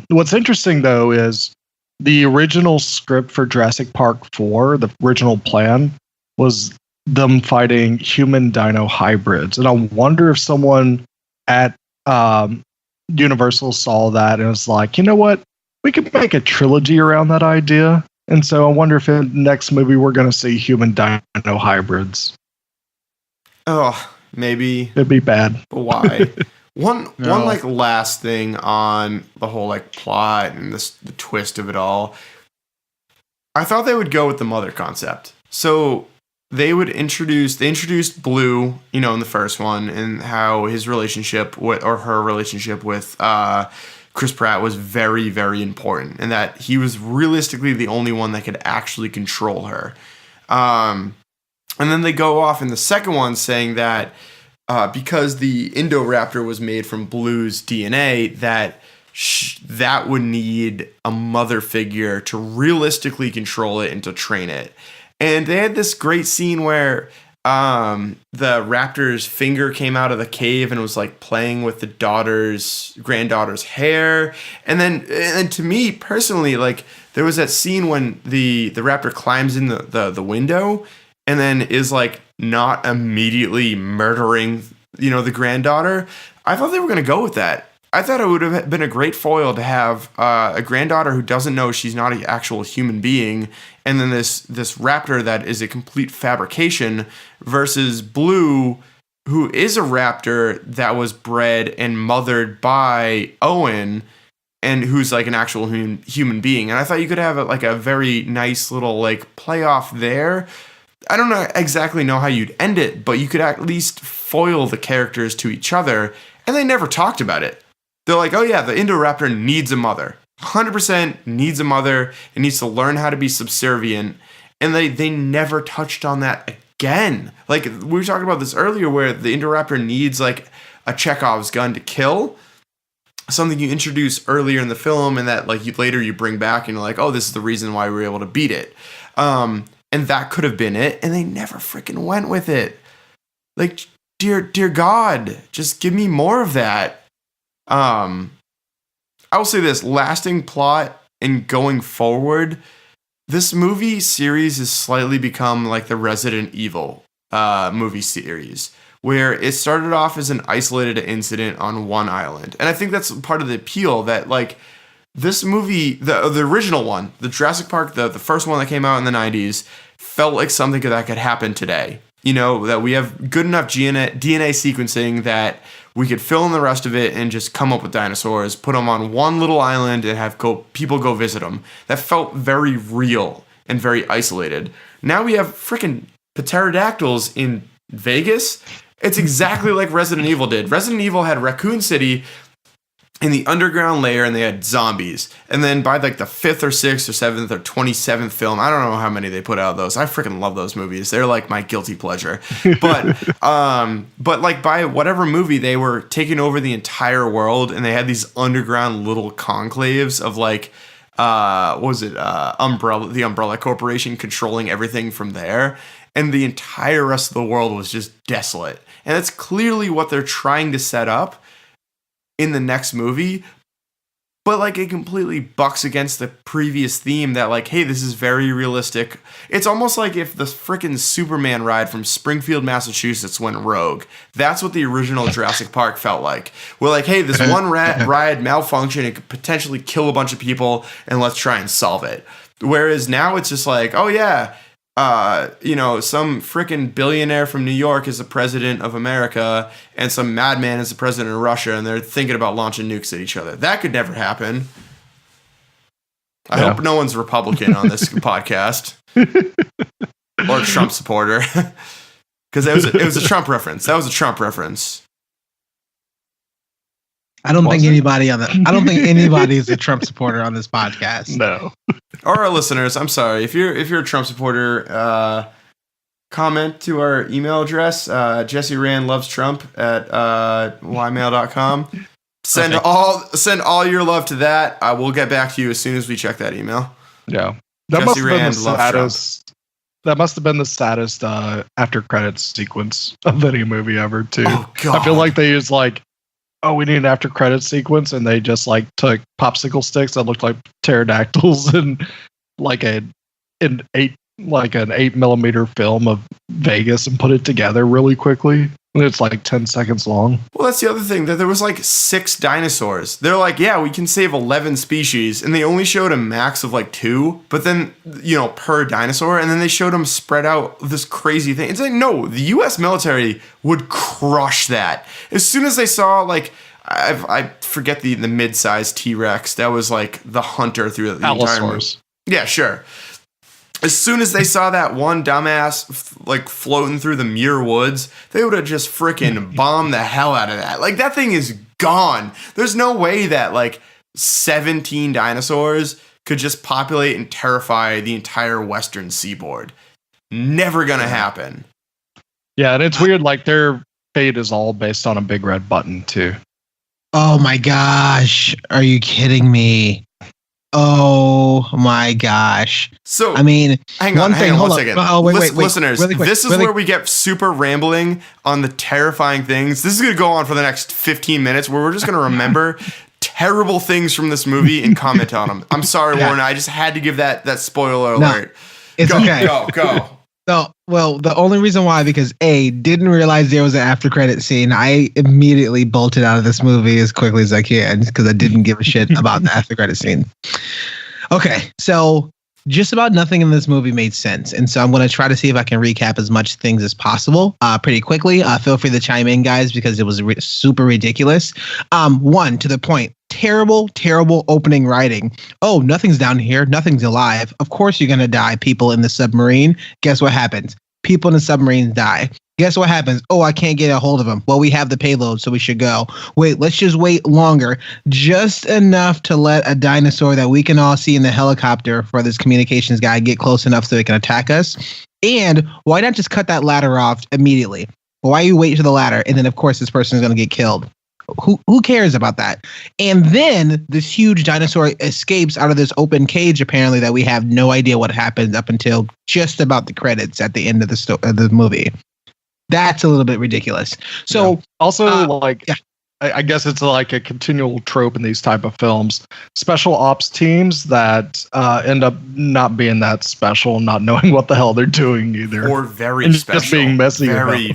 What's interesting though is the original script for Jurassic Park 4, the original plan was them fighting human dino hybrids. And I wonder if someone at Universal saw that and was like, you know what? We could make a trilogy around that idea. And so I wonder if in the next movie we're going to see human dino hybrids. Oh, maybe. It'd be bad. But why? One like last thing on the whole like plot and the twist of it all. I thought they would go with the mother concept. So they introduced Blue, in the first one, and how his relationship her relationship with Chris Pratt was very, very important, and that he was realistically the only one that could actually control her. And then they go off in the second one saying that because the Indoraptor was made from Blue's DNA, that that would need a mother figure to realistically control it and to train it. And they had this great scene where the raptor's finger came out of the cave and was like playing with the granddaughter's hair. And then to me personally, like there was that scene when the raptor climbs in the window and then is like not immediately murdering, the granddaughter. I thought they were going to go with that. I thought it would have been a great foil to have a granddaughter who doesn't know she's not an actual human being, and then this raptor that is a complete fabrication versus Blue, who is a raptor that was bred and mothered by Owen, and who's like an actual human being. And I thought you could have like a very nice little like playoff there. I don't exactly know how you'd end it, but you could at least foil the characters to each other, and they never talked about it. They're like, oh yeah, the Indoraptor needs a mother. 100% needs a mother. It needs to learn how to be subservient. And they never touched on that again. Like, we were talking about this earlier where the Indoraptor needs like a Chekhov's gun to kill. Something you introduce earlier in the film and that like later you bring back and you're like, oh, this is the reason why we were able to beat it. And that could have been it. And they never freaking went with it. Like, dear God, just give me more of that. I will say this, lasting plot and going forward, this movie series has slightly become like the Resident Evil movie series, where it started off as an isolated incident on one island. And I think that's part of the appeal that like this movie, the original one, the Jurassic Park, the first one that came out in the 90s, felt like something that could happen today. That we have good enough DNA sequencing that we could fill in the rest of it and just come up with dinosaurs, put them on one little island and have people go visit them. That felt very real and very isolated. Now we have freaking pterodactyls in Vegas. It's exactly like Resident Evil did. Resident Evil had Raccoon City in the underground layer and they had zombies. And then by like the 5th or 6th or 7th or 27th film, I don't know how many they put out of those. I freaking love those movies. They're like my guilty pleasure. But like by whatever movie, they were taking over the entire world and they had these underground little conclaves of like, the Umbrella Corporation controlling everything from there. And the entire rest of the world was just desolate. And that's clearly what they're trying to set up in the next movie, but like it completely bucks against the previous theme that like, hey, this is very realistic. It's almost like if the freaking Superman ride from Springfield, Massachusetts went rogue. That's what the original Jurassic Park felt like. We're like, hey, this one ride malfunctioned, it could potentially kill a bunch of people, and let's try and solve it. Whereas now it's just like, oh yeah, some freaking billionaire from New York is the president of America and some madman is the president of Russia and they're thinking about launching nukes at each other. That could never happen. I hope no one's Republican on this podcast or Trump supporter because it was a Trump reference. That was a Trump reference. I don't think anybody's a Trump supporter on this podcast. No. Or our listeners, I'm sorry. If you're a Trump supporter, comment to our email address, jessierandlovestrump@ymail.com. Send all your love to that. I will get back to you as soon as we check that email. Yeah. That must have been the saddest after credits sequence of any movie ever too. Oh, God. I feel like they used like, oh, we need an after credits sequence, and they just like took popsicle sticks that looked like pterodactyls and like an 8mm film of Vegas and put it together really quickly. And it's like 10 seconds long. Well, that's the other thing, that there was like 6 dinosaurs. They're like, yeah, we can save 11 species, and they only showed a max of like 2, but then, per dinosaur, and then they showed them spread out this crazy thing. It's like, no, the U.S. military would crush that. As soon as they saw, like, I forget the mid-sized T-Rex, that was like the hunter through the entire movie. Yeah, sure. As soon as they saw that one dumbass like floating through the Muir Woods, they would have just freaking bombed the hell out of that. Like, that thing is gone. There's no way that like 17 dinosaurs could just populate and terrify the entire western seaboard. Never gonna happen. Yeah, and it's weird, like their fate is all based on a big red button too. Oh my gosh. Are you kidding me? Oh my gosh. So I mean, hang on one second. Oh, wait. Listeners, really quick, this is where we get super rambling on the terrifying things. This is going to go on for the next 15 minutes where we're just going to remember terrible things from this movie and comment on them. I'm sorry, Warren. I just had to give that spoiler alert. It's okay. Go. So, well, the only reason why, because didn't realize there was an after credit scene. I immediately bolted out of this movie as quickly as I can because I didn't give a shit about the after credit scene. Okay, so just about nothing in this movie made sense, and so I'm going to try to see if I can recap as much things as possible pretty quickly. Feel free to chime in, guys, because it was super ridiculous. One, to the point. Terrible opening writing. Oh, nothing's down here. Nothing's alive. Of course you're going to die, people in the submarine. Guess what happens? People in the submarine die. Guess what happens? Oh, I can't get a hold of them. Well, we have the payload, so we should go. Wait, let's just wait longer. Just enough to let a dinosaur that we can all see in the helicopter for this communications guy get close enough so it can attack us. And why not just cut that ladder off immediately? Why you wait to the ladder? And then, of course, this person is going to get killed. Who cares about that? And then this huge dinosaur escapes out of this open cage, apparently, that we have no idea what happens up until just about the credits at the end of the movie. That's a little bit ridiculous. So yeah. Also, I guess it's like a continual trope in these type of films. Special ops teams that end up not being that special, not knowing what the hell they're doing either, or very special, just being messy.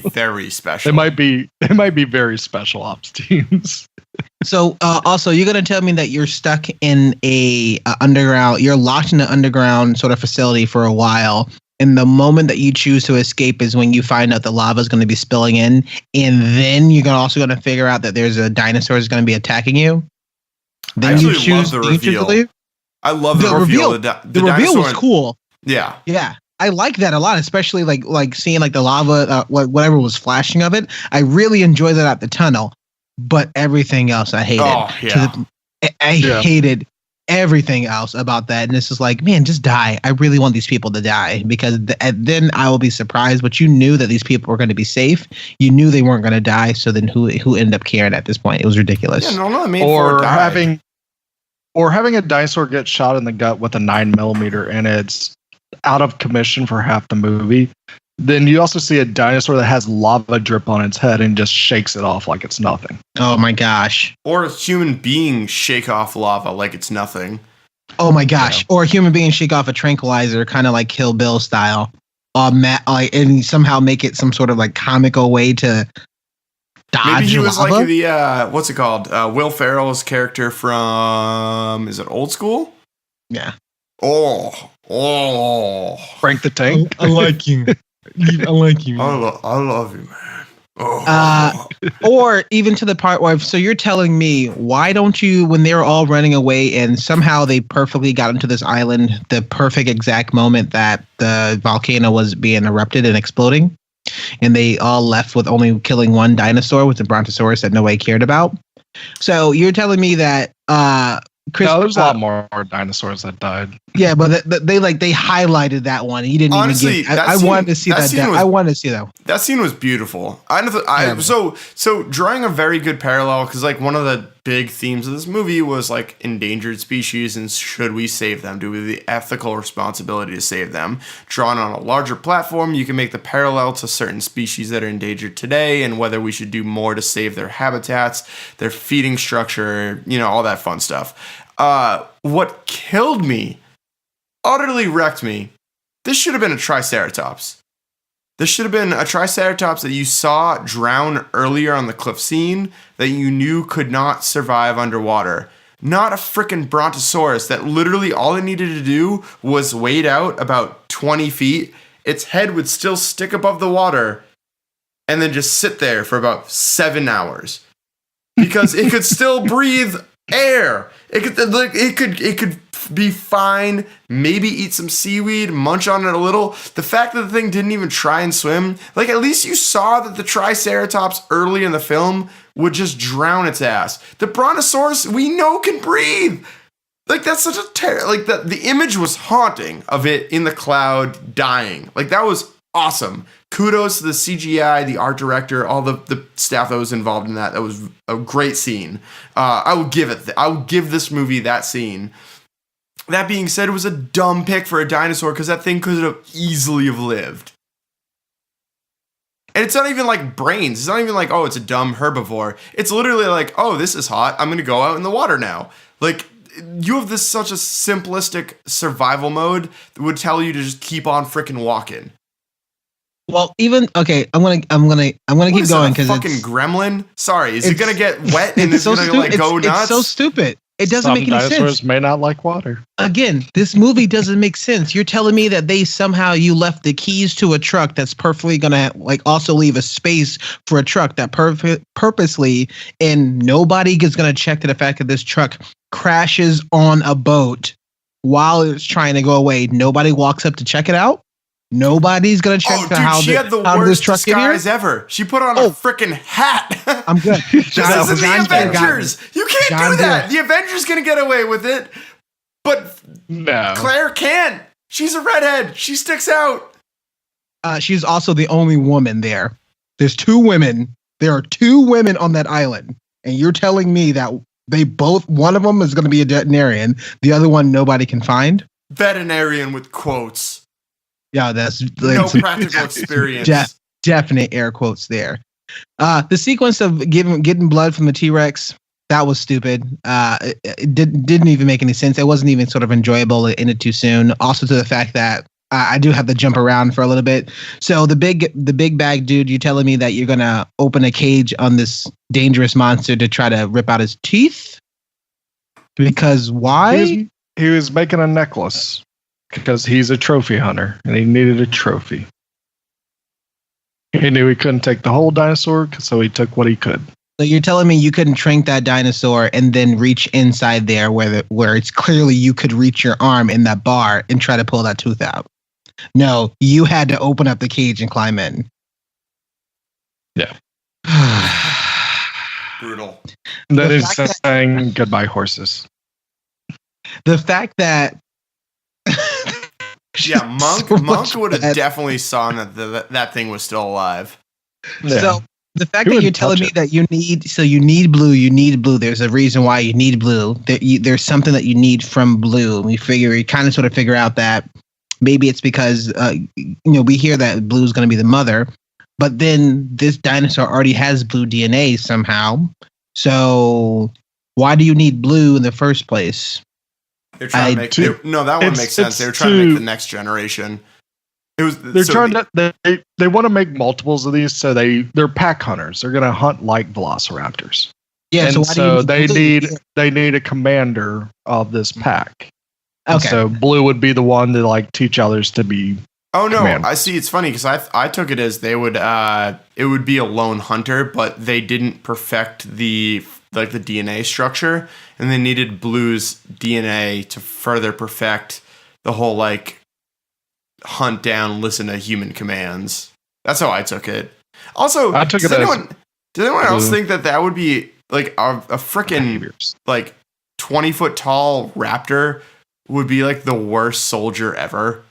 Very special. They might be very special ops teams. So also, you're gonna tell me that you're stuck in a underground. You're locked in an underground sort of facility for a while. And the moment that you choose to escape is when you find out the lava is going to be spilling in. And then you're also going to figure out that there's a dinosaur that's going to be attacking you. Then I love the reveal. I love the reveal. The reveal was cool. Yeah. Yeah. I like that a lot, especially like seeing like the lava, whatever was flashing of it. I really enjoyed that at the tunnel. But everything else I hated. Oh, yeah. I hated everything else about that, and this is like, man, just die. I really want these people to die because then I will be surprised. But you knew that these people were going to be safe. You knew they weren't going to die. So then who ended up caring at this point? It was ridiculous. Yeah, no, I mean, or having a dinosaur get shot in the gut with a 9mm and it's out of commission for half the movie. Then you also see a dinosaur that has lava drip on its head and just shakes it off like it's nothing. Oh my gosh. Or a human being shake off lava like it's nothing. Oh my gosh. Yeah. Or a human being shake off a tranquilizer, kind of like Kill Bill style. And somehow make it some sort of like comical way to dodge. Maybe he was lava? like the, what's it called? Will Ferrell's character from, is it Old School? Yeah. Oh. Frank the Tank. I like you. I like you. I love you, man. Oh. Or even to the part where, so you're telling me, why don't you, when they're all running away and somehow they perfectly got into this island, the perfect exact moment that the volcano was being erupted and exploding, and they all left with only killing one dinosaur, with the Brontosaurus that nobody cared about. So you're telling me that there's a lot more dinosaurs that died. Yeah, but they highlighted that one. You didn't honestly, even give. I wanted to see that. I wanted to see that. That scene was beautiful. So drawing a very good parallel, because like one of the big themes of this movie was like endangered species and should we save them? Do we have the ethical responsibility to save them? Drawn on a larger platform, you can make the parallel to certain species that are endangered today and whether we should do more to save their habitats, their feeding structure, all that fun stuff. What killed me, utterly wrecked me, this should have been a Triceratops. This should have been a Triceratops that you saw drown earlier on the cliff scene that you knew could not survive underwater. Not a freaking Brontosaurus that literally all it needed to do was wade out about 20 feet. Its head would still stick above the water and then just sit there for about 7 hours. Because it could still breathe air. It could be fine, maybe eat some seaweed, munch on it a little. The fact that the thing didn't even try and swim, like at least you saw that the Triceratops early in the film would just drown its ass. The Brontosaurus we know can breathe. Like that's such a the image was haunting of it in the cloud dying. Like that was awesome. Kudos to the CGI, the art director, all the staff that was involved in that. That was a great scene. I would give this movie that scene. That being said, it was a dumb pick for a dinosaur because that thing could have easily have lived. And it's not even like brains. It's not even like, oh, it's a dumb herbivore. It's literally like, oh, this is hot. I'm going to go out in the water now. Like, you have this such a simplistic survival mode that would tell you to just keep on freaking walking. Well, even okay, I'm gonna keep going because fucking it's gremlin. Sorry, is it gonna get wet and it's gonna like go nuts? It's so stupid. It doesn't make any sense. Dinosaurs may not like water. Again, this movie doesn't make sense. You're telling me that you left the keys to a truck that's perfectly gonna like also leave a space for a truck that purposely, and nobody is gonna check to the fact that this truck crashes on a boat while it's trying to go away. Nobody walks up to check it out. Nobody's gonna check how this truck get here. Ever. She put on a freaking hat. I'm good. This isn't the Avengers. You can't do that. The Avengers gonna get away with it, but no, Claire can't. She's a redhead. She sticks out. She's also the only woman there. There's two women. There are two women on that island, and you're telling me that one of them is going to be a veterinarian, the other one nobody can find. Veterinarian with quotes. Yeah, that's no practical experience. Definite air quotes there. The sequence of getting blood from the T-Rex, that was stupid. It didn't even make any sense. It wasn't even sort of enjoyable. It ended too soon. Also to the fact that I do have to jump around for a little bit. So the big bag dude, you're telling me that you're gonna open a cage on this dangerous monster to try to rip out his teeth? Because why? He was making a necklace. Because he's a trophy hunter and he needed a trophy. He knew he couldn't take the whole dinosaur, so he took what he could. So you're telling me you couldn't trank that dinosaur and then reach inside there where it's clearly you could reach your arm in that bar and try to pull that tooth out? No, you had to open up the cage and climb in. Yeah. Brutal. That is saying goodbye, horses. The fact that yeah, Monk would have definitely saw that thing was still alive. Yeah. So the fact that you're telling me that you need blue. There's a reason why you need blue. There's something that you need from blue. We kind of sort of figure out that maybe it's because we hear that blue is going to be the mother, but then this dinosaur already has blue DNA somehow. So why do you need blue in the first place? They're trying to make that one makes sense. They were trying to make the next generation. They want to make multiples of these, so they're pack hunters. They're going to hunt like velociraptors. Yeah, and so they need a commander of this pack. Okay. And so blue would be the one to like teach others to be. Oh no, I see. It's funny because I took it as it would be a lone hunter, but they didn't perfect the DNA structure, and they needed Blue's DNA to further perfect the whole like hunt down, listen to human commands. That's how I took it. Also, does anyone else think that would be like a freaking like 20-foot tall raptor would be like the worst soldier ever?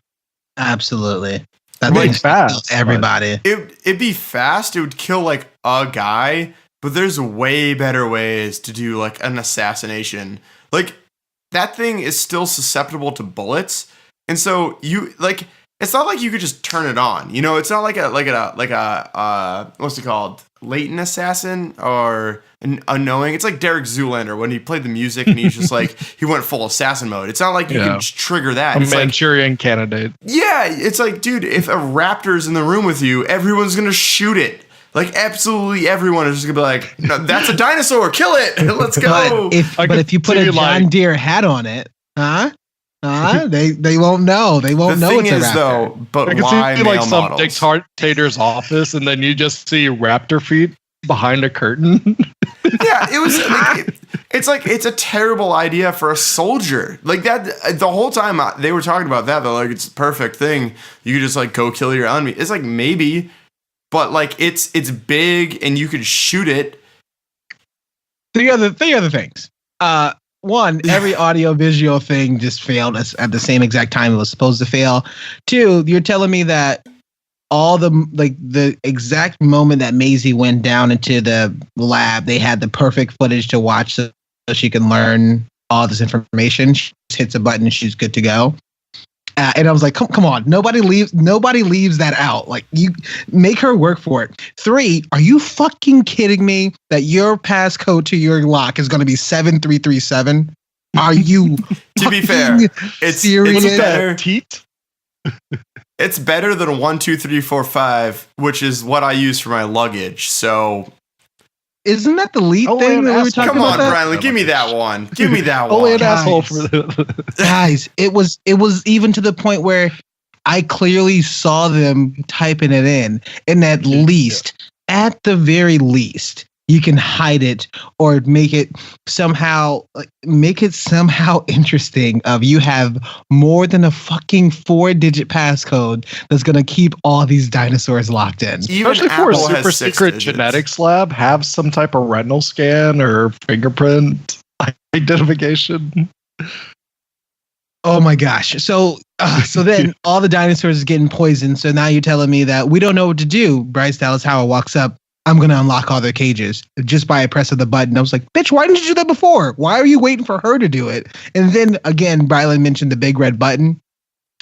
Absolutely. That would fast everybody. It'd be fast. It would kill like a guy. But there's way better ways to do like an assassination. Like that thing is still susceptible to bullets, and so you like it's not like you could just turn it on. It's not like a what's it called, latent assassin or an unknowing. It's like Derek Zoolander when he played the music and he's just like he went full assassin mode. It's not like you can just trigger that. It's Manchurian candidate. Yeah, it's like, dude, if a raptor's in the room with you, everyone's gonna shoot it. Like, absolutely everyone is just going to be like, no, that's a dinosaur. Kill it. Let's go. But if you put a John Deere hat on it, they won't know. They won't know it's a raptor. The thing is, though, but why see, like some models? dictator's office, and then you just see raptor feet behind a curtain. Yeah, it was like, it's a terrible idea for a soldier. Like that, the whole time they were talking about that, they're like, it's the perfect thing. You could just like go kill your enemy. It's like, maybe. But like it's big and you could shoot it. The other things. One, every audio visual thing just failed at the same exact time it was supposed to fail. Two, you're telling me that all the exact moment that Maisie went down into the lab, they had the perfect footage to watch so she can learn all this information. She just hits a button and she's good to go. And I was like, come on, nobody leaves that out. Like, you make her work for it. 3, are you fucking kidding me that your passcode to your lock is going to be 7337? Are you? To be fair, it's better. It's better than 1, 2, 3, 4, 5, which is what I use for my luggage. So, isn't that the lead thing that we were talking about? Come on, Bradley, give me that one. Give me that one. Only an asshole for the guys. It was even to the point where I clearly saw them typing it in, and at the very least, you can hide it or make it somehow interesting. Of you have more than a fucking 4-digit passcode that's gonna keep all these dinosaurs locked in. Especially for a super secret genetics lab, have some type of retinal scan or fingerprint identification. Oh my gosh! So then all the dinosaurs is getting poisoned. So now you're telling me that we don't know what to do. Bryce Dallas Howard walks up. I'm going to unlock all their cages just by a press of the button. I was like, bitch, why didn't you do that before? Why are you waiting for her to do it? And then again, Brylan mentioned the big red button.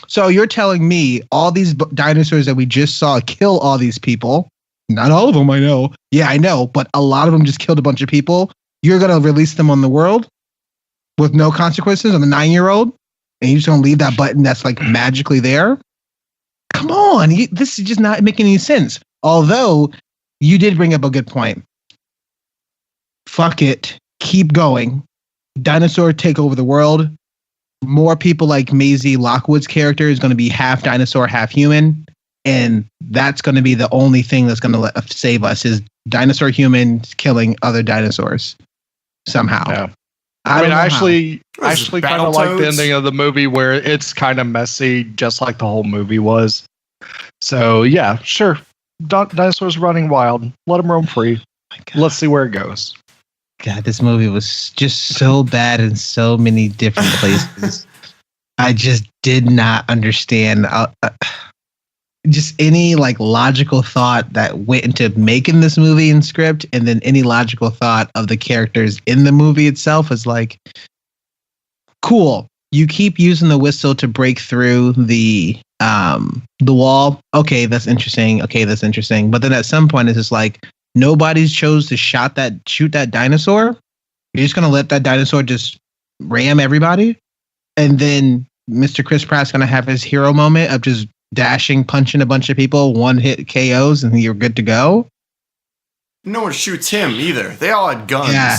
So you're telling me all these dinosaurs that we just saw kill all these people. Not all of them, I know. Yeah, I know. But a lot of them just killed a bunch of people. You're going to release them on the world with no consequences on the 9-year-old? And you're just going to leave that button that's like magically there? Come on. This is just not making any sense. Although, you did bring up a good point. Fuck it. Keep going. Dinosaur take over the world. More people like Maisie Lockwood's character is going to be half dinosaur, half human. And that's going to be the only thing that's going to save us is dinosaur humans killing other dinosaurs somehow. Yeah. I actually kind of like the ending of the movie where it's kind of messy, just like the whole movie was. So yeah, sure. Dinosaurs running wild. Let them roam free. Let's see where it goes. God, this movie was just so bad in so many different places. I just did not understand just any like logical thought that went into making this movie and script, and then any logical thought of the characters in the movie itself is like, cool. You keep using the whistle to break through the wall. Okay, that's interesting. But then at some point, it's just like nobody's chose to shoot that dinosaur. You're just gonna let that dinosaur just ram everybody, and then Mr. Chris Pratt's gonna have his hero moment of just dashing, punching a bunch of people, 1-hit KOs, and you're good to go. No one shoots him either. They all had guns. Yeah,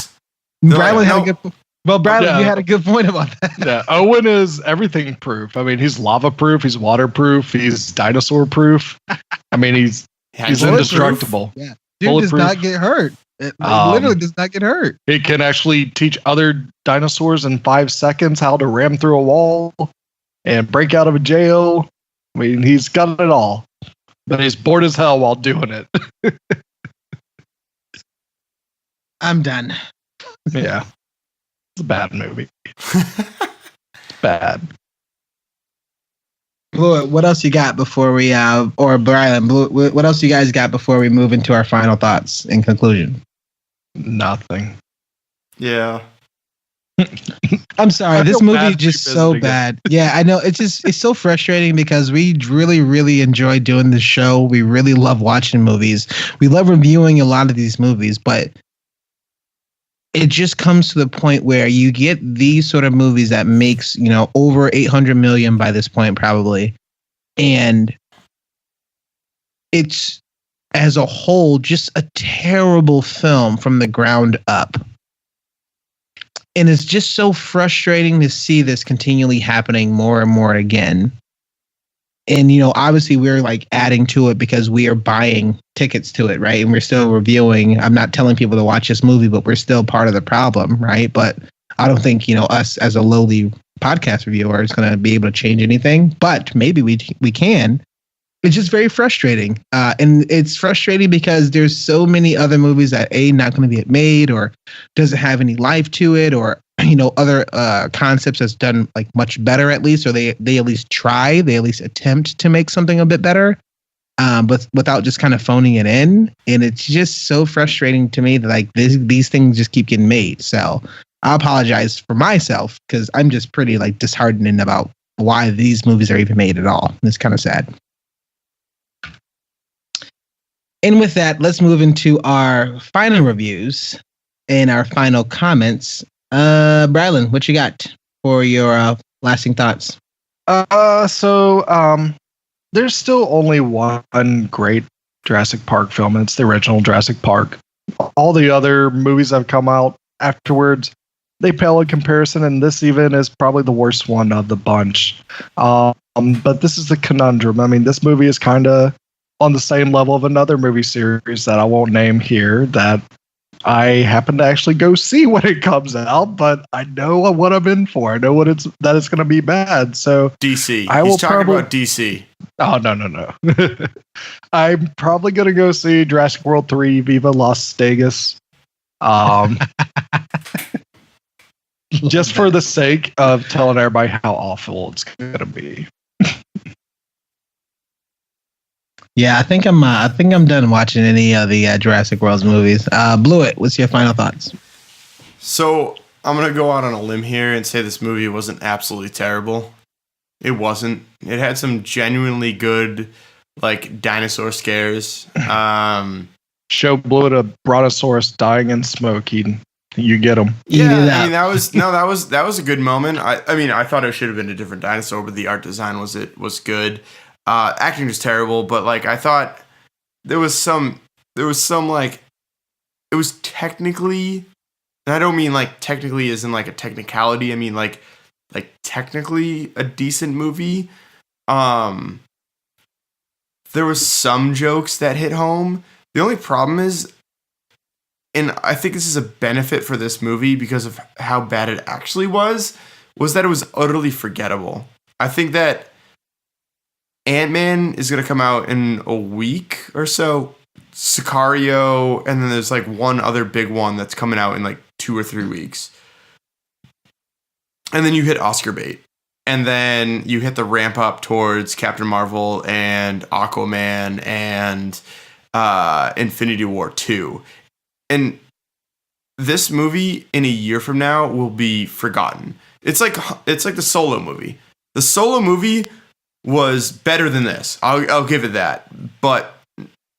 Bradley had a good. Well, Bradley, you had a good point about that. Yeah, Owen is everything proof. I mean, he's lava proof, he's waterproof, he's dinosaur proof. I mean, he's indestructible. Yeah, dude does not get hurt. It literally does not get hurt. It can actually teach other dinosaurs in 5 seconds how to ram through a wall and break out of a jail. I mean, he's got it all, but he's bored as hell while doing it. I'm done. Yeah. It's a bad movie. Bad. Blue, what else you got before we or Brian, Blue, what else you guys got before we move into our final thoughts and conclusion? Nothing. Yeah. I'm sorry, this movie is just so bad. Yeah, I know. It's so frustrating because we really, really enjoy doing this show. We really love watching movies. We love reviewing a lot of these movies, but it just comes to the point where you get these sort of movies that makes, over 800 million by this point, probably. And it's, as a whole, just a terrible film from the ground up. And it's just so frustrating to see this continually happening more and more again. And, obviously we're like adding to it because we are buying tickets to it, right? And we're still reviewing. I'm not telling people to watch this movie, but we're still part of the problem, right? But I don't think, us as a lowly podcast reviewer is going to be able to change anything, but maybe we can. It's just very frustrating. And it's frustrating because there's so many other movies that not going to get made or doesn't have any life to it, or other concepts that's done like much better at least, or they at least try, they at least attempt to make something a bit better, but without just kind of phoning it in. And it's just so frustrating to me that like these things just keep getting made. So I apologize for myself because I'm just pretty like disheartened about why these movies are even made at all. It's kind of sad. And with that, let's move into our final reviews and our final comments. Brylan, what you got for your lasting thoughts? So there's still only one great Jurassic Park film, and it's the original Jurassic Park. All the other movies that have come out afterwards, they pale in comparison, and this even is probably the worst one of the bunch. But this is the conundrum. I mean, this movie is kind of on the same level of another movie series that I won't name here that I happen to actually go see when it comes out, but I know what I'm in for. I know it's going to be bad. So DC. He's talking about DC. Oh, no. I'm probably going to go see Jurassic World 3 Viva Las Vegas. Just for the sake of telling everybody how awful it's going to be. Yeah, I think I'm done watching any of the Jurassic World movies. Blewett, what's your final thoughts? So I'm gonna go out on a limb here and say this movie wasn't absolutely terrible. It wasn't. It had some genuinely good, like, dinosaur scares. Show Blewett a brontosaurus dying in smoke. You get him. Yeah, I mean that was a good moment. I mean I thought it should have been a different dinosaur, but the art design was good. Acting was terrible, but like I thought there was some like it was technically, and I don't mean like technically as in like a technicality. I mean like technically a decent movie. There was some jokes that hit home. The only problem is, and I think this is a benefit for this movie because of how bad it actually was that it was utterly forgettable. I think that Ant-Man is going to come out in a week or so. Sicario, and then there's like one other big one that's coming out in like 2 or 3 weeks. And then you hit Oscar bait. And then you hit the ramp up towards Captain Marvel and Aquaman and Infinity War 2. And this movie in a year from now will be forgotten. It's like the Solo movie. The Solo movie was better than this. I'll give it that. But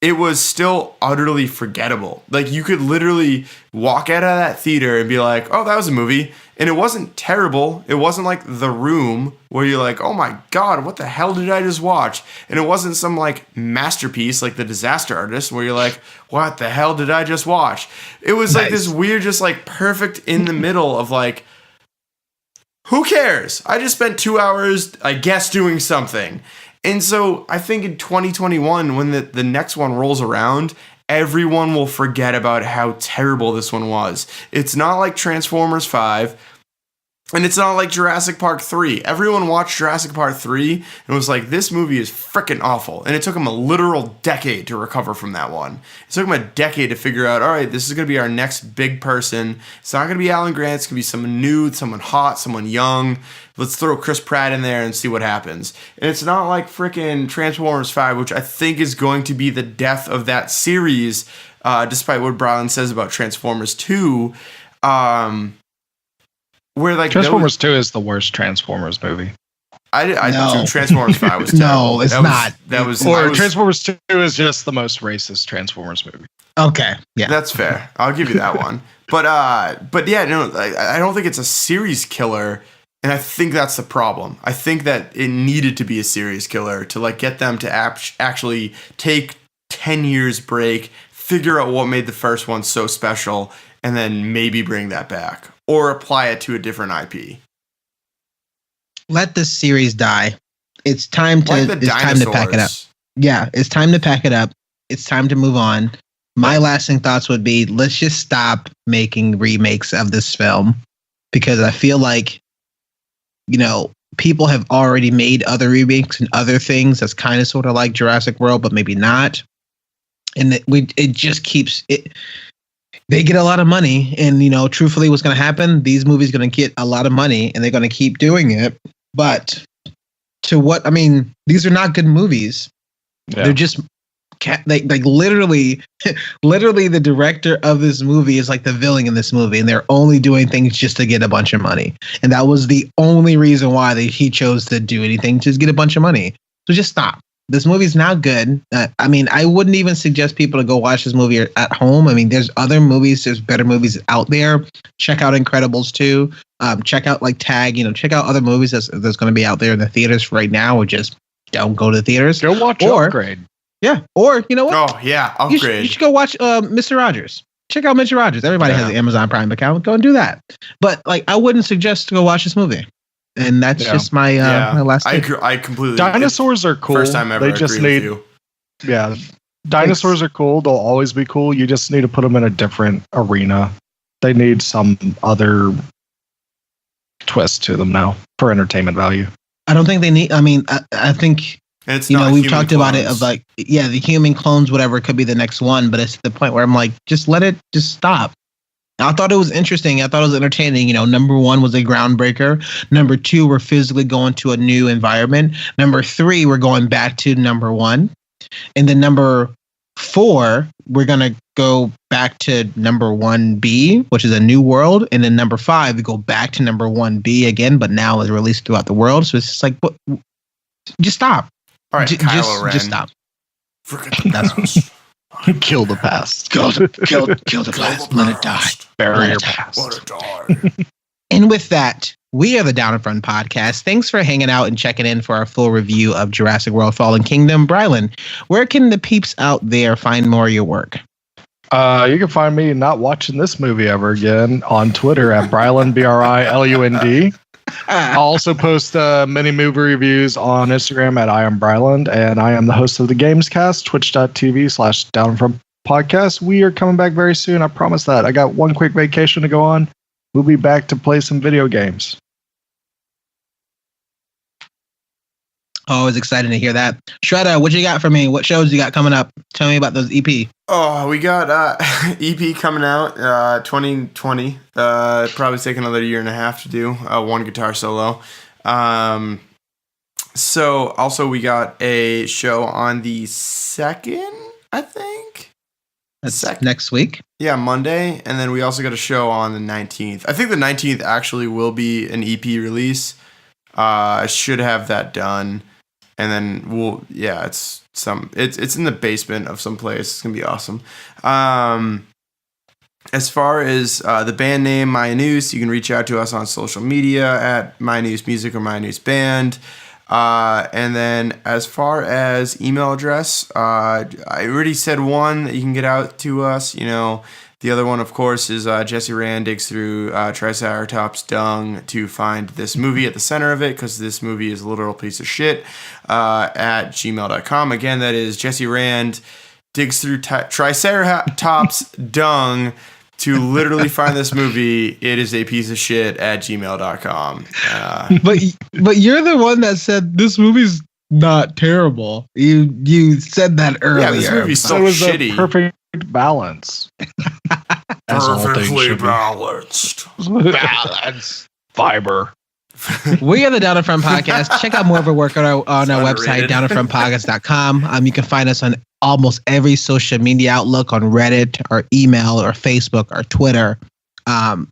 it was still utterly forgettable. Like, you could literally walk out of that theater and be like, oh, that was a movie. And it wasn't terrible. It wasn't like The Room, where you're like, oh my God, what the hell did I just watch? And it wasn't some like masterpiece like The Disaster Artist, where you're like, what the hell did I just watch? It was like this weird, just like perfect in the middle of like, who cares? I just spent 2 hours, I guess, doing something. And so I think in 2021, when the next one rolls around, everyone will forget about how terrible this one was. It's not like Transformers 5, and it's not like Jurassic Park 3. Everyone watched Jurassic Park 3 and was like, this movie is freaking awful. And it took them a literal decade to recover from that one. It took them a decade to figure out, all right, this is going to be our next big person. It's not going to be Alan Grant. It's going to be someone new, someone hot, someone young. Let's throw Chris Pratt in there and see what happens. And it's not like freaking Transformers 5, which I think is going to be the death of that series, despite what Brian says about Transformers 2. Where like Transformers 2 is the worst Transformers movie. I no. Transformers 5 was terrible. No, it's not. Transformers 2 is just the most racist Transformers movie. Okay, yeah, that's fair. I'll give you that one. But yeah, no, I don't think it's a series killer, and I think that's the problem. I think that it needed to be a series killer to like get them to actually take 10 years break, figure out what made the first one so special, and then maybe bring that back or apply it to a different IP. Let this series die. It's time to pack it up. Yeah, it's time to pack it up. It's time to move on. My lasting thoughts would be, let's just stop making remakes of this film, because I feel like, you know, people have already made other remakes and other things that's kind of sort of like Jurassic World, but maybe not. And it just keeps it. They get a lot of money, and, you know, truthfully, what's going to happen? These movies are going to get a lot of money, and they're going to keep doing it. But these are not good movies. Yeah. They're just like literally the director of this movie is like the villain in this movie, and they're only doing things just to get a bunch of money. And that was the only reason why he chose to do anything, just get a bunch of money. So just stop. This movie's not good. I mean, I wouldn't even suggest people to go watch this movie at home. I mean, there's other movies, there's better movies out there. Check out Incredibles 2. Check out like Tag, check out other movies that's going to be out there in the theaters right now, or just don't go to the theaters. Go watch Upgrade. Yeah. Or, you know what? Oh, yeah. Upgrade. You should go watch Mr. Rogers. Check out Mr. Rogers. Everybody has an Amazon Prime account. Go and do that. But like, I wouldn't suggest to go watch this movie. And that's just my my last take. I completely. Dinosaurs are cool. First time ever. They just need. Yeah, dinosaurs are cool. They'll always be cool. You just need to put them in a different arena. They need some other twist to them now for entertainment value. I don't think they need. I mean, I think. And it's we've talked about it of like, the human clones, whatever, could be the next one, but it's to the point where I'm like, just stop. I thought it was interesting. I thought it was entertaining. Number 1 was a groundbreaker. Number 2, we're physically going to a new environment. Number 3, we're going back to number 1. And then number 4, we're going to go back to number 1B, which is a new world. And then number 5, we go back to number 1B again, but now it's released throughout the world. So it's just like, just stop. All right, Kylo Ren. Just stop. Forget the past. Kill the past. Kill the past. Let it die. Bury your past. Let it die. And with that, we are the Down in Front Podcast. Thanks for hanging out and checking in for our full review of Jurassic World Fallen Kingdom. Brylan, where can the peeps out there find more of your work? You can find me not watching this movie ever again on Twitter at Brylan, BRILUND. I also post many movie reviews on Instagram at I am Bryland, and I am the host of the Gamescast, twitch.tv/downfront podcast. We are coming back very soon. I promise that. I got one quick vacation to go on. We'll be back to play some video games. Always excited to hear that. Shredder, what you got for me? What shows you got coming up? Tell me about those EP. Oh, we got EP coming out 2020. Probably take another year and a half to do one guitar solo. So also we got a show on the 2nd, I think. That's next week. Yeah, Monday. And then we also got a show on the 19th. I think the 19th actually will be an EP release. I should have that done. And then it's in the basement of some place. It's gonna be awesome. As far as the band name, My News, you can reach out to us on social media at My News Music or My News Band. And then as far as email address, I already said one that you can get out to us. The other one, of course, is Jesse Rand digs through Triceratops dung to find this movie at the center of it, because this movie is a literal piece of shit, at gmail.com. Again, that is Jesse Rand digs through Triceratops dung to literally find this movie. It is a piece of shit at gmail.com. But you're the one that said this movie's not terrible. You said that earlier. Yeah, this movie's so shitty. Perfect balance. Perfectly balanced. Balance. Fiber. We are the Down in Front Podcast. Check out more of our work on our website, downinfrontpodcast.com. You can find us on almost every social media outlook, on Reddit, our email, or Facebook, or Twitter. Our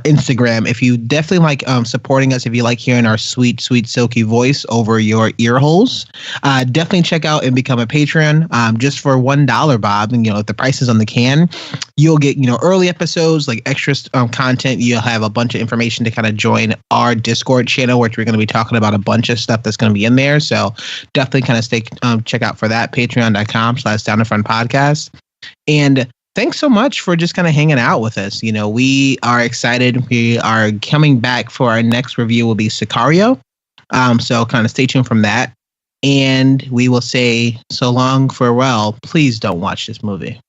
Instagram. If you definitely like supporting us, if you like hearing our sweet, silky voice over your ear holes, definitely check out and become a Patreon. Just for $1, Bob, and if the price is on the can, you'll get early episodes, like extra content. You'll have a bunch of information to kind of join our Discord channel, which we're going to be talking about a bunch of stuff that's going to be in there. So definitely kind of check out for that. Patreon.com/DownInFrontPodcast. And thanks so much for just kind of hanging out with us. We are excited. We are coming back for our next review will be Sicario. So kind of stay tuned from that. And we will say so long, farewell. Please don't watch this movie.